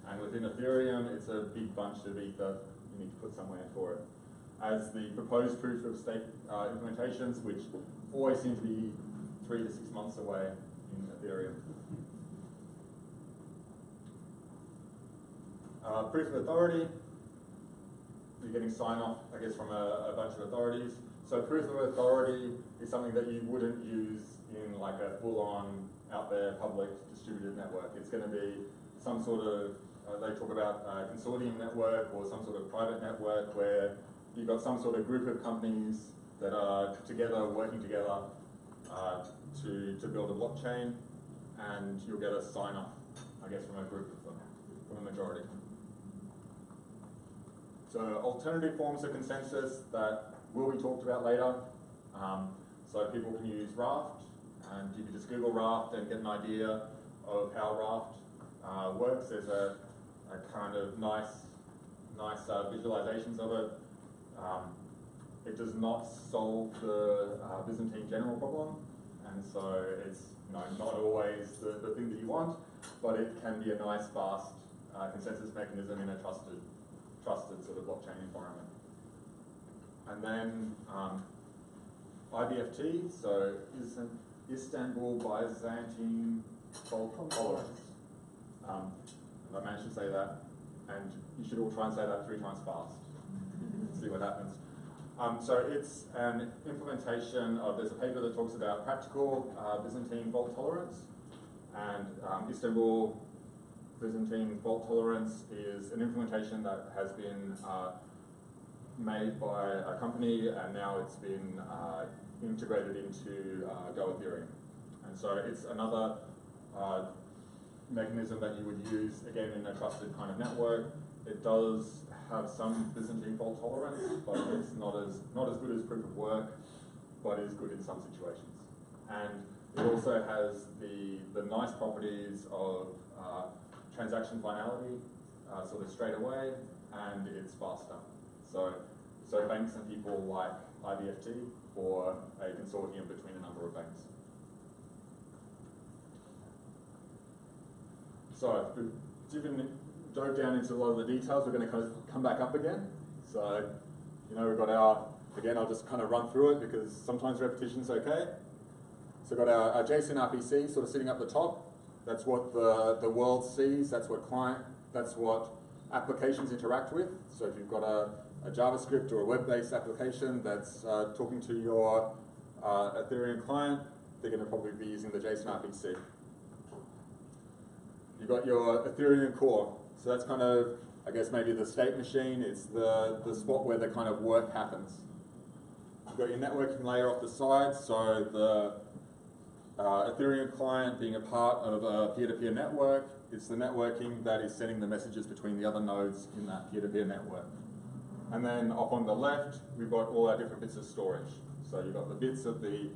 S5: And within Ethereum, it's a big bunch of ether you need to put somewhere for it. as the proposed proof of stake implementations, which always seem to be 3 to 6 months away in Ethereum. Proof of authority, you're getting sign-off, I guess, from a bunch of authorities. So proof of authority is something that you wouldn't use in like a full-on, out there, public distributed network. It's going to be some sort of, they talk about a consortium network or some sort of private network where you've got some sort of group of companies that are together, working together to build a blockchain, and you'll get a sign-off, I guess, from a group of them, from a majority. So alternative forms of consensus that will be talked about later. So people can use Raft, and you can just Google Raft and get an idea of how Raft works. There's a kind of nice visualizations of it. It does not solve the Byzantine general problem, and so it's not always the thing that you want, but it can be a nice, fast consensus mechanism in a trusted sort of blockchain environment. And then IBFT, so Istanbul Byzantine Fault Tolerance. I managed to say that, and you should all try and say that 3 times fast. See what happens. So it's an implementation of, there's a paper that talks about practical Byzantine fault tolerance, and Istanbul Byzantine fault tolerance is an implementation that has been made by a company, and now it's been integrated into Go Ethereum. And so it's another mechanism that you would use, again, in a trusted kind of network. It does have some Byzantine fault tolerance, but it's not as good as proof of work, but is good in some situations. And it also has the nice properties of transaction finality, sort of straight away, and it's faster. So banks and people like IBFT, or a consortium between a number of banks. So we've dove down into a lot of the details. We're going to kind of come back up again. So, we've got our, again, I'll just kind of run through it because sometimes repetition's okay. So we've got our JSON RPC sort of sitting up the top. That's what the world sees. That's what applications interact with. So if you've got a JavaScript or a web-based application that's talking to your Ethereum client, they're going to probably be using the JSON RPC. You've got your Ethereum core. So that's kind of, I guess, maybe the state machine. It's the spot where the kind of work happens. You've got your networking layer off the side. So the Ethereum client being a part of a peer-to-peer network, it's the networking that is sending the messages between the other nodes in that peer-to-peer network. And then up on the left, we've got all our different bits of storage. So you've got the bits of the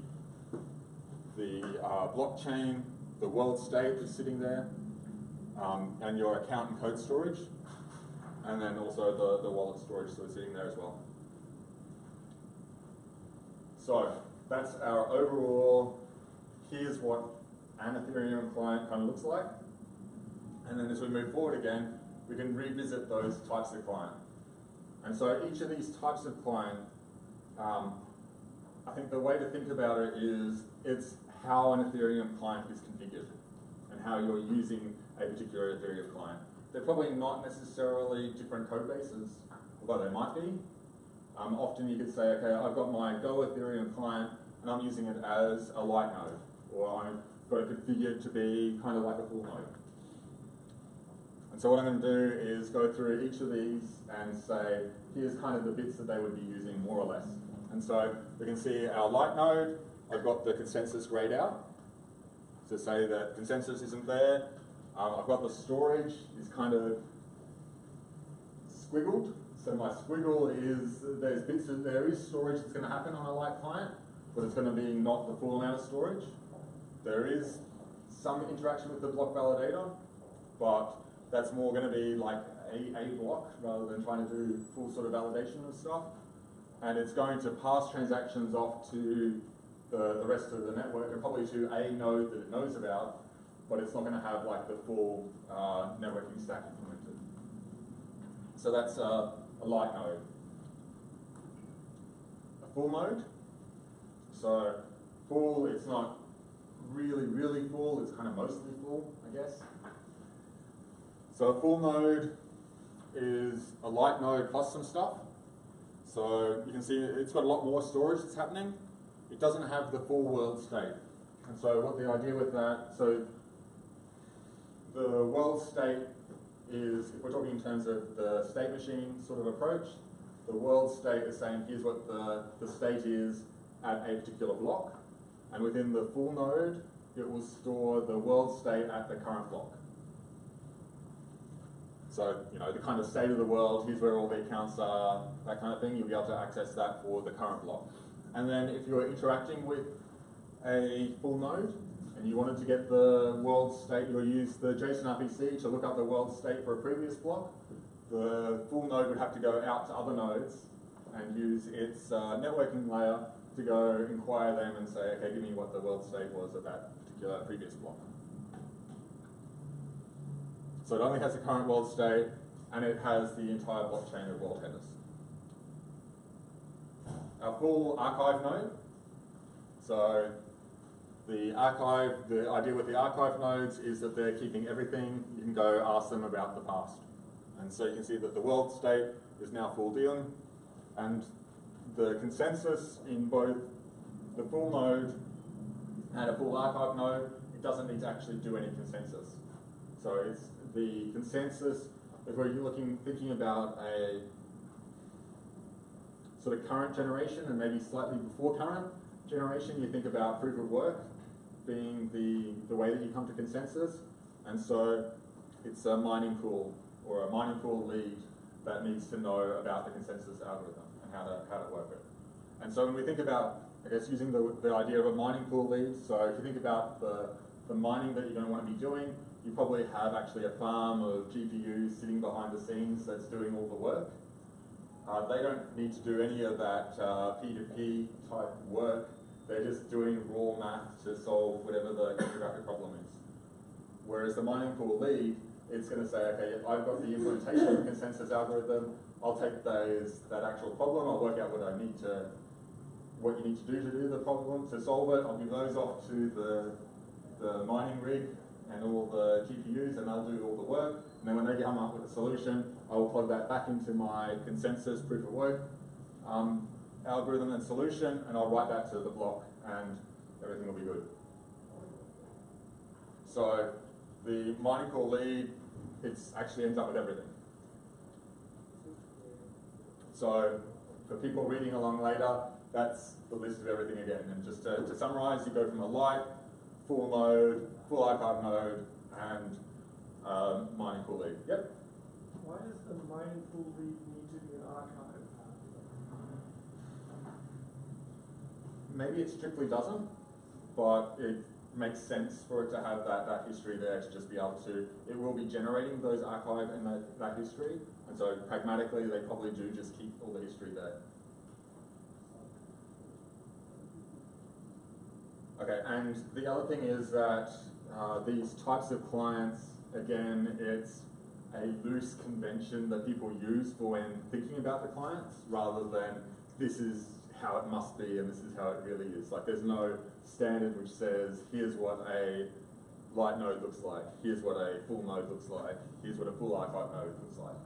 S5: blockchain, the world state is sitting there, and your account and code storage, and then also the wallet storage sort of sitting there as well. So that's our overall, here's what an Ethereum client kind of looks like. And then as we move forward again, we can revisit those types of client. And so each of these types of client, I think the way to think about it is it's how an Ethereum client is configured and how you're using a particular Ethereum client. They're probably not necessarily different code bases, although they might be. Often you could say, okay, I've got my Go Ethereum client and I'm using it as a light node, or I've got it configured to be kind of like a full node. And so what I'm going to do is go through each of these and say, here's kind of the bits that they would be using more or less. And so we can see our light node, I've got the ConsenSys grayed out to say that ConsenSys isn't there. I've got the storage is kind of squiggled. So my squiggle is, there is storage that's going to happen on a light client, but it's going to be not the full amount of storage. There is some interaction with the block validator, but that's more going to be like a block rather than trying to do full sort of validation of stuff. And it's going to pass transactions off to the rest of the network, and probably to a node that it knows about, but it's not going to have like the full networking stack implemented. So that's a light node. full node. So full, it's not really full, it's kind of mostly full, I guess. So a full node is a light node plus some stuff. So you can see it's got a lot more storage that's happening. It doesn't have the full world state. And so what the idea with that, so the world state is, if we're talking in terms of the state machine sort of approach, the world state is saying here's what the state is at a particular block. And within the full node, it will store the world state at the current block. So, you know, the kind of state of the world, here's where all the accounts are, that kind of thing, you'll be able to access that for the current block. And then if you're interacting with a full node, and you wanted to get the world state, you'll use the JSON RPC to look up the world state for a previous block. The full node would have to go out to other nodes and use its networking layer to go inquire them and say, okay, give me what the world state was of that particular previous block. So it only has the current world state, and it has the entire blockchain of world headers. Our full archive node. So the idea with the archive nodes is that they're keeping everything. You can go ask them about the past. And so you can see that the world state is now full dealing, and the consensus in both the full node and a full archive node, it doesn't need to actually do any consensus. So it's the consensus, if we're thinking about a sort of current generation and maybe slightly before current generation, you think about proof of work being the way that you come to consensus. And so it's a mining pool or a mining pool lead that needs to know about the consensus algorithm and how to work it. And so when we think about, I guess, using the idea of a mining pool lead, so if you think about the mining that you're going to want to be doing, you probably have actually a farm of GPUs sitting behind the scenes that's doing all the work. They don't need to do any of that P2P type work. They're just doing raw math to solve whatever the cryptographic problem is. Whereas the mining pool lead, it's going to say, okay, I've got the implementation of the consensus algorithm. I'll take that actual problem. I'll work out what you need to do the problem to solve it. I'll give those off to the mining rig and all the GPUs, and they'll do all the work. And then when they come up with a solution, I will plug that back into my consensus proof of work algorithm and solution, and I'll write that to the block, and everything will be good. So the mining pool lead, it actually ends up with everything. So for people reading along later, that's the list of everything again. And just to summarize, you go from a light, full node, full archive node, and mining pool lead. Yep?
S6: Why does the mining pool lead need to be an archive?
S5: Maybe it strictly doesn't, but it makes sense for it to have that history there to just be able to, it will be generating those archive and that history, and so pragmatically they probably do just keep all the history there. Okay, and the other thing is that these types of clients, again, it's a loose convention that people use for when thinking about the clients, rather than this is how it must be and this is how it really is. Like there's no standard which says, here's what a light node looks like, here's what a full node looks like, here's what a full archive node looks like.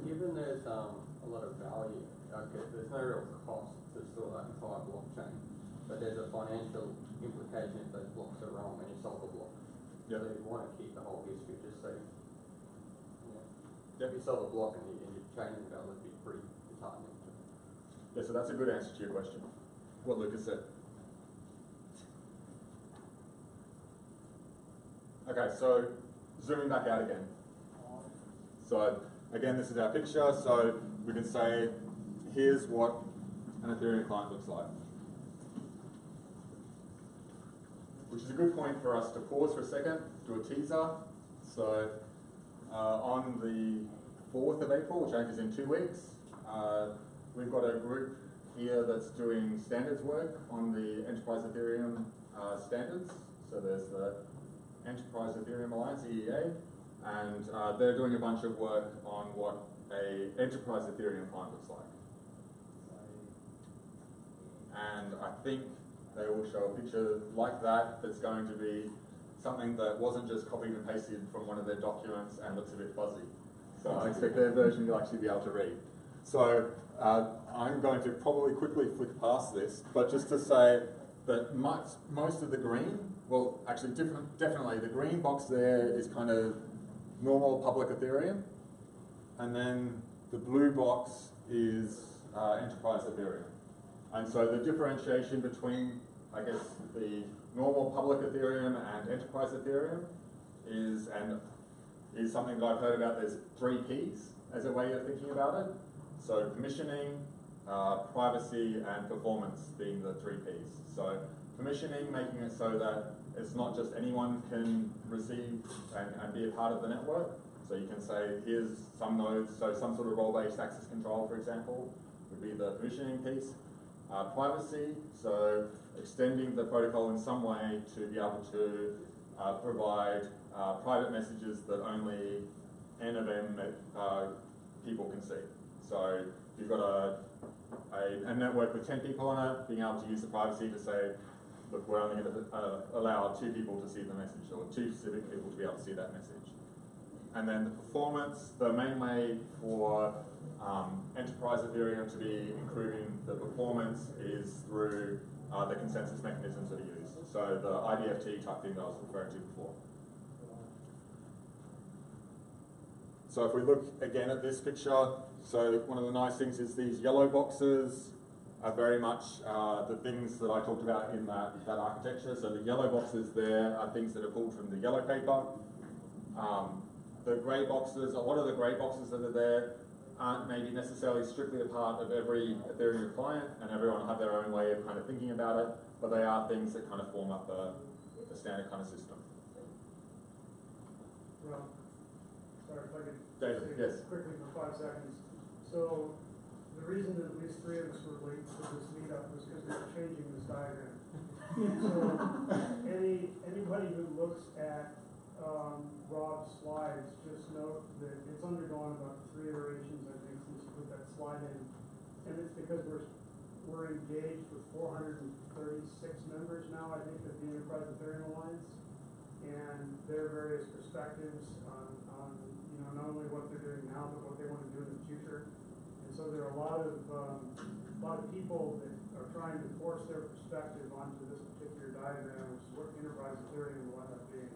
S8: Given there's a lot of value, okay, there's no real cost to store that entire blockchain, but there's a financial implication if those blocks are wrong and you solve a block.
S5: Yep.
S8: So you want to keep the whole history just so,
S5: Yep.
S8: if you solve a block and your chaining value would be pretty disheartening.
S5: Yeah, so that's a good answer to your question, what Lucas said. Okay, so zooming back out again. So again, this is our picture, so we can say, here's what an Ethereum client looks like. Which is a good point for us to pause for a second, do a teaser. So on the 4th of April, which I think is in 2 weeks, we've got a group here that's doing standards work on the Enterprise Ethereum standards. So there's the Enterprise Ethereum Alliance, EEA, and they're doing a bunch of work on what a Enterprise Ethereum client looks like. and I think they will show a picture like that that's going to be something that wasn't just copied and pasted from one of their documents and looks a bit fuzzy. So I expect their version you'll actually be able to read. So I'm going to probably quickly flick past this, but just to say that most of the green, well actually definitely the green box there is kind of normal public Ethereum, and then the blue box is enterprise Ethereum. And so the differentiation between, I guess, the normal public Ethereum and enterprise Ethereum is something that I've heard about. There's 3 Ps as a way of thinking about it. So permissioning, privacy, and performance being the 3 Ps. So permissioning, making it so that it's not just anyone can receive and be a part of the network. So you can say, here's some nodes, so some sort of role-based access control, for example, would be the permissioning piece. Privacy, so extending the protocol in some way to be able to provide private messages that only N of M people can see. So if you've got a network with 10 people on it, being able to use the privacy to say, look, we're only going to allow 2 people to see the message, or 2 specific people to be able to see that message. And then the performance, the main way for enterprise Ethereum to be improving the performance is through the ConsenSys mechanisms that are used. So the IDFT type thing that I was referring to before. So if we look again at this picture, so one of the nice things is these yellow boxes are very much the things that I talked about in that architecture. So the yellow boxes there are things that are pulled from the yellow paper. The grey boxes, a lot of the grey boxes that are there aren't maybe necessarily strictly a part of every Ethereum client, and everyone will have their own way of kind of thinking about it, but they are things that kind of form up a standard kind of system.
S10: Well, sorry if I could
S5: David,
S10: say
S5: yes.
S10: quickly for 5 seconds. So the reason that at least 3 of us were late for this meetup was because we were changing this diagram. So anybody who looks at Rob's slides, just note that it's undergone about 3 iterations, I think, since you put that slide in. And it's because we're engaged with 436 members now, I think, of the Enterprise Ethereum Alliance, and their various perspectives on not only what they're doing now, but what they want to do in the future. And so there are a lot of people that are trying to force their perspective onto this particular diagram, which is what Enterprise Ethereum will end up being.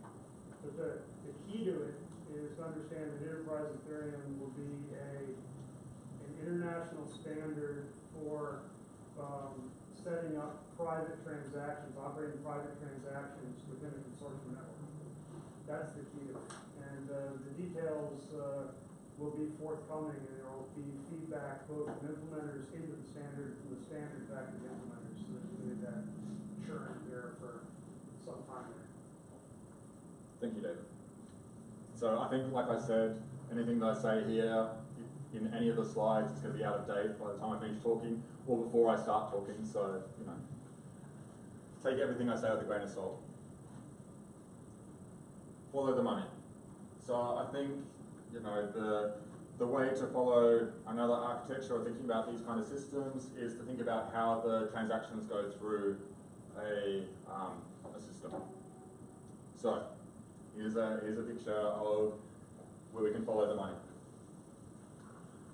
S10: But the key to it is to understand that Enterprise Ethereum will be an international standard for setting up private transactions, operating private transactions within a consortium network. That's the key to it. And the details will be forthcoming, and there will be feedback both from implementers into the standard, from the standard back to the implementers, so that we get that churn there for some time there.
S5: Thank you, David. So I think, like I said, anything that I say here in any of the slides is going to be out of date by the time I finish talking, or before I start talking. So, take everything I say with a grain of salt. Follow the money. So I think, the way to follow another architecture or thinking about these kind of systems is to think about how the transactions go through a system. So here's a picture of where we can follow the money.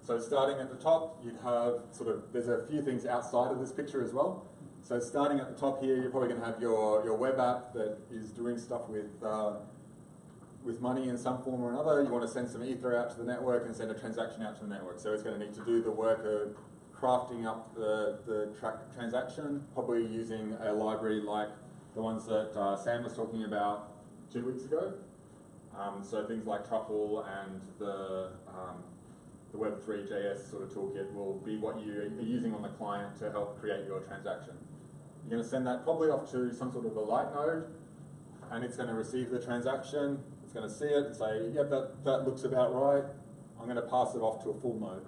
S5: So starting at the top, you'd have there's a few things outside of this picture as well. So starting at the top here, you're probably going to have your web app that is doing stuff with money in some form or another. You want to send some Ether out to the network and send a transaction out to the network. So it's going to need to do the work of crafting up the transaction, probably using a library like the ones that Sam was talking about 2 weeks ago. So things like Truffle and the Web3.js sort of toolkit will be what you are using on the client to help create your transaction. You're going to send that probably off to some sort of a light node, and it's going to receive the transaction. It's going to see it and say, yep, that looks about right. I'm going to pass it off to a full node.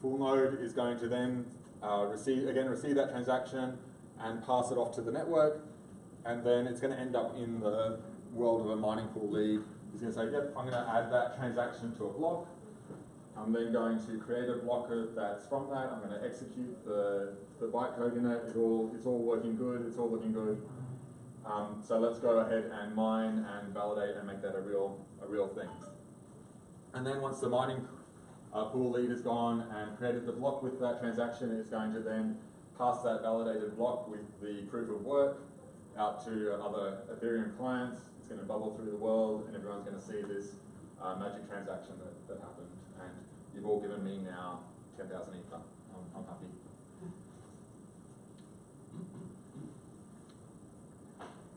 S5: Full node is going to then receive that transaction and pass it off to the network, and then it's going to end up in the world of a mining pool lead. It's going to say, yep, I'm going to add that transaction to a block, I'm then going to create a blocker that's from that. I'm going to execute the bytecode in it. It's all working good. It's all looking good. So let's go ahead and mine and validate and make that a real thing. And then once the mining pool lead is gone and created the block with that transaction, it's going to then pass that validated block with the proof of work out to other Ethereum clients. It's going to bubble through the world, and everyone's going to see this magic transaction that happened. And you've all given me now 10,000 Ether. I'm happy.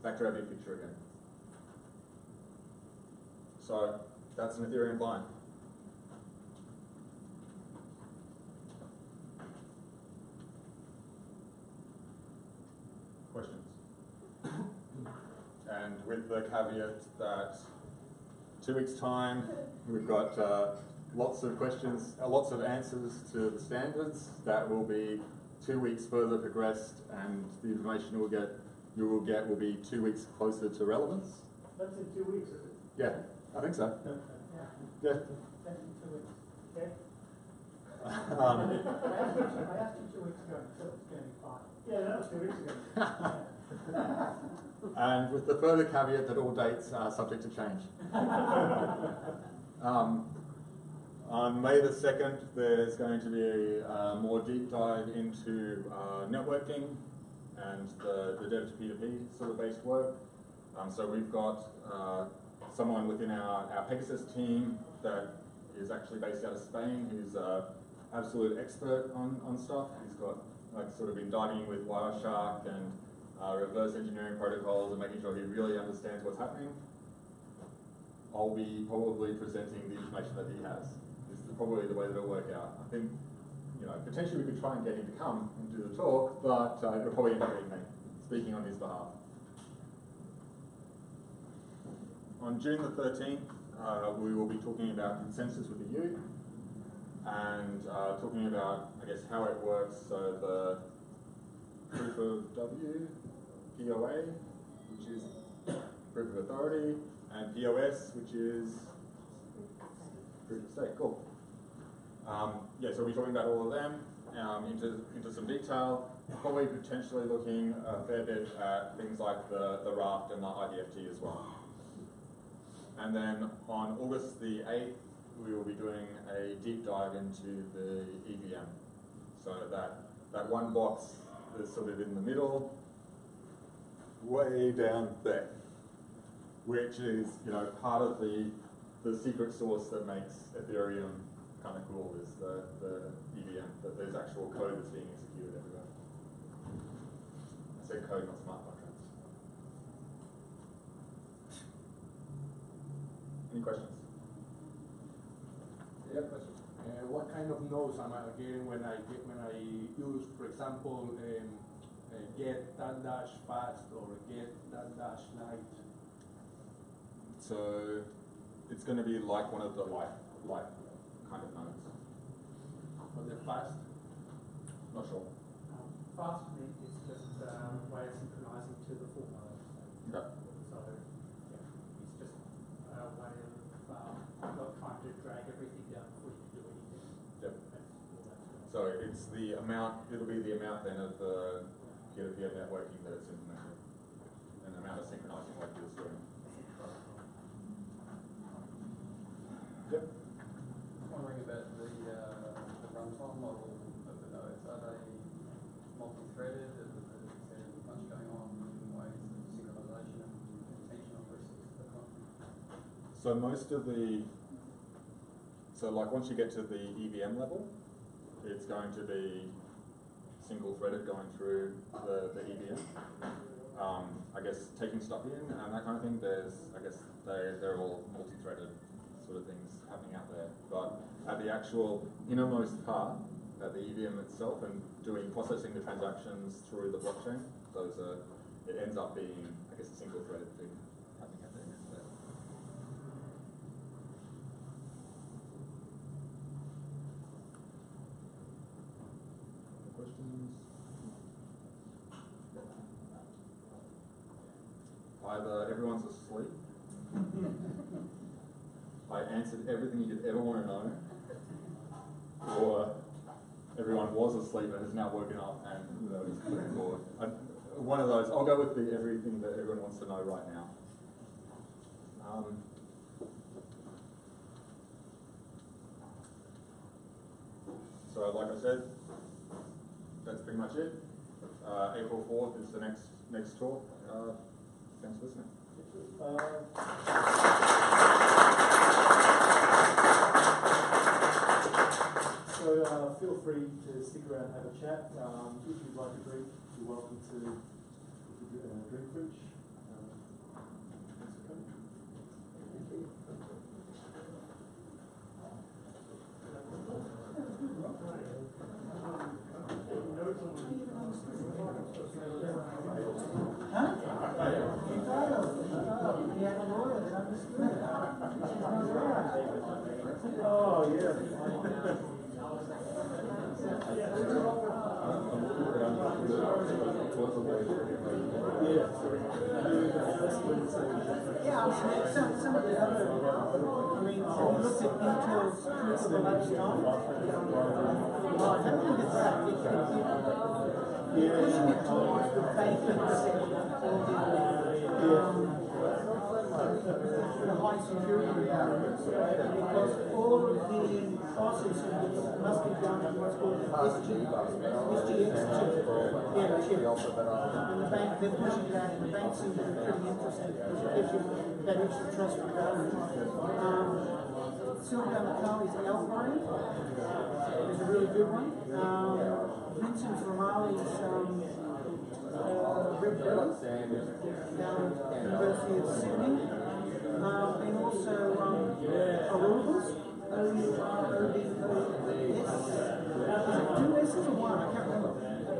S5: Back to our big picture again. So that's an Ethereum client. Questions? And with the caveat that 2 weeks' time, we've got lots of questions, lots of answers to the standards that will be 2 weeks further progressed, and the information you will get will be 2 weeks closer to relevance.
S10: That's in 2 weeks, is it?
S5: Yeah, I think so.
S7: Yeah.
S5: Yeah.
S7: That's in 2 weeks.
S10: Okay.
S7: I asked you 2 weeks ago, so it's going to be fine.
S10: Yeah, that was 2 weeks ago.
S5: And with the further caveat that all dates are subject to change. On May the 2nd, there's going to be a more deep dive into networking and the dev to P2P sort of based work. So we've got someone within our Pegasus team that is actually based out of Spain who's an absolute expert on stuff. He's got sort of been diving with Wireshark and reverse engineering protocols and making sure he really understands what's happening. I'll be probably presenting the information that he has. This is probably the way that it'll work out. I think, potentially we could try and get him to come and do the talk, but it'll probably end up being me speaking on his behalf. On June the 13th, we will be talking about ConsenSys with the U and talking about, I guess, how it works. So the proof of W, POA, which is proof of authority, and POS, which is proof of stake. Cool. Yeah, so we'll be talking about all of them into some detail. Probably potentially looking a fair bit at things like the raft and the IDFT as well. And then on August the 8th, we will be doing a deep dive into the EVM. So that one box that's sort of in the middle, way down there, which is part of the secret sauce that makes Ethereum kind of cool, is the EVM, that there's actual code that's being executed everywhere. I said code, not smart contracts. Any questions?
S11: Yeah, questions. What kind of nodes am I getting when I use, for example, get dash fast or get dash light?
S5: So it's going to be like one of the light kind of nodes.
S11: For the fast?
S5: Not sure.
S6: Fast for me is just a way of synchronizing to the full node.
S5: Okay.
S6: So, yeah, it's just a way of not trying to drag everything down before you can do anything.
S5: Yep.
S6: That's
S5: So it's the amount, it'll be the amount then of the peer-to-peer networking that it's implementing, and the amount of synchronizing work that it's doing. Yep.
S8: Wondering about the runtime model of the nodes. Are they multi-threaded? Is there much going on in ways of synchronization and retention of resources that kind of thing?
S5: So most of once you get to the EVM level, it's going to be single-threaded going through the EVM. I guess taking stuff in and that kind of thing. They're all multi-threaded sort of things happening out there. But at the actual innermost part, at the EVM itself, and processing the transactions through the blockchain, it ends up being, I guess, a single-threaded thing happening at the end of that. Questions? Either everyone's asleep, I answered everything you could ever want to know, or everyone was asleep and has now woken up and is clicking forward. One of those. I'll go with the everything that everyone wants to know right now. So, like I said, that's pretty much it. April 4th is the next talk. Thanks for listening.
S2: So feel free to stick around and have a chat. If you'd like a drink, you're welcome to the drink fridge. Thanks for coming. Thank you.
S7: Huh? You failed. You had a lawyer that understood.
S2: Oh, yeah.
S7: Yeah, I mean, some of the other, I mean, have you looked at Intel's proof of elapsed time? I don't think it's that. You're pushing it towards the banking sector, the high security area, because all of the processing must be done in what's called SGX chip. Yeah, chip. And the bank, they're pushing that, and the bank seems to be pretty interested because it gives you that extra trust with government. Silicon Valley's Alpine is a really good one. Vincent Romali's Red Bells down at the University of Sydney. And also Aruba's two S's or one? I can't remember.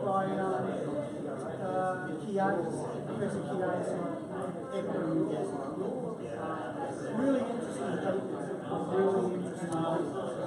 S7: By Chiatis, Professor Chiatis on Ethereum. Really interesting papers. Really interesting papers.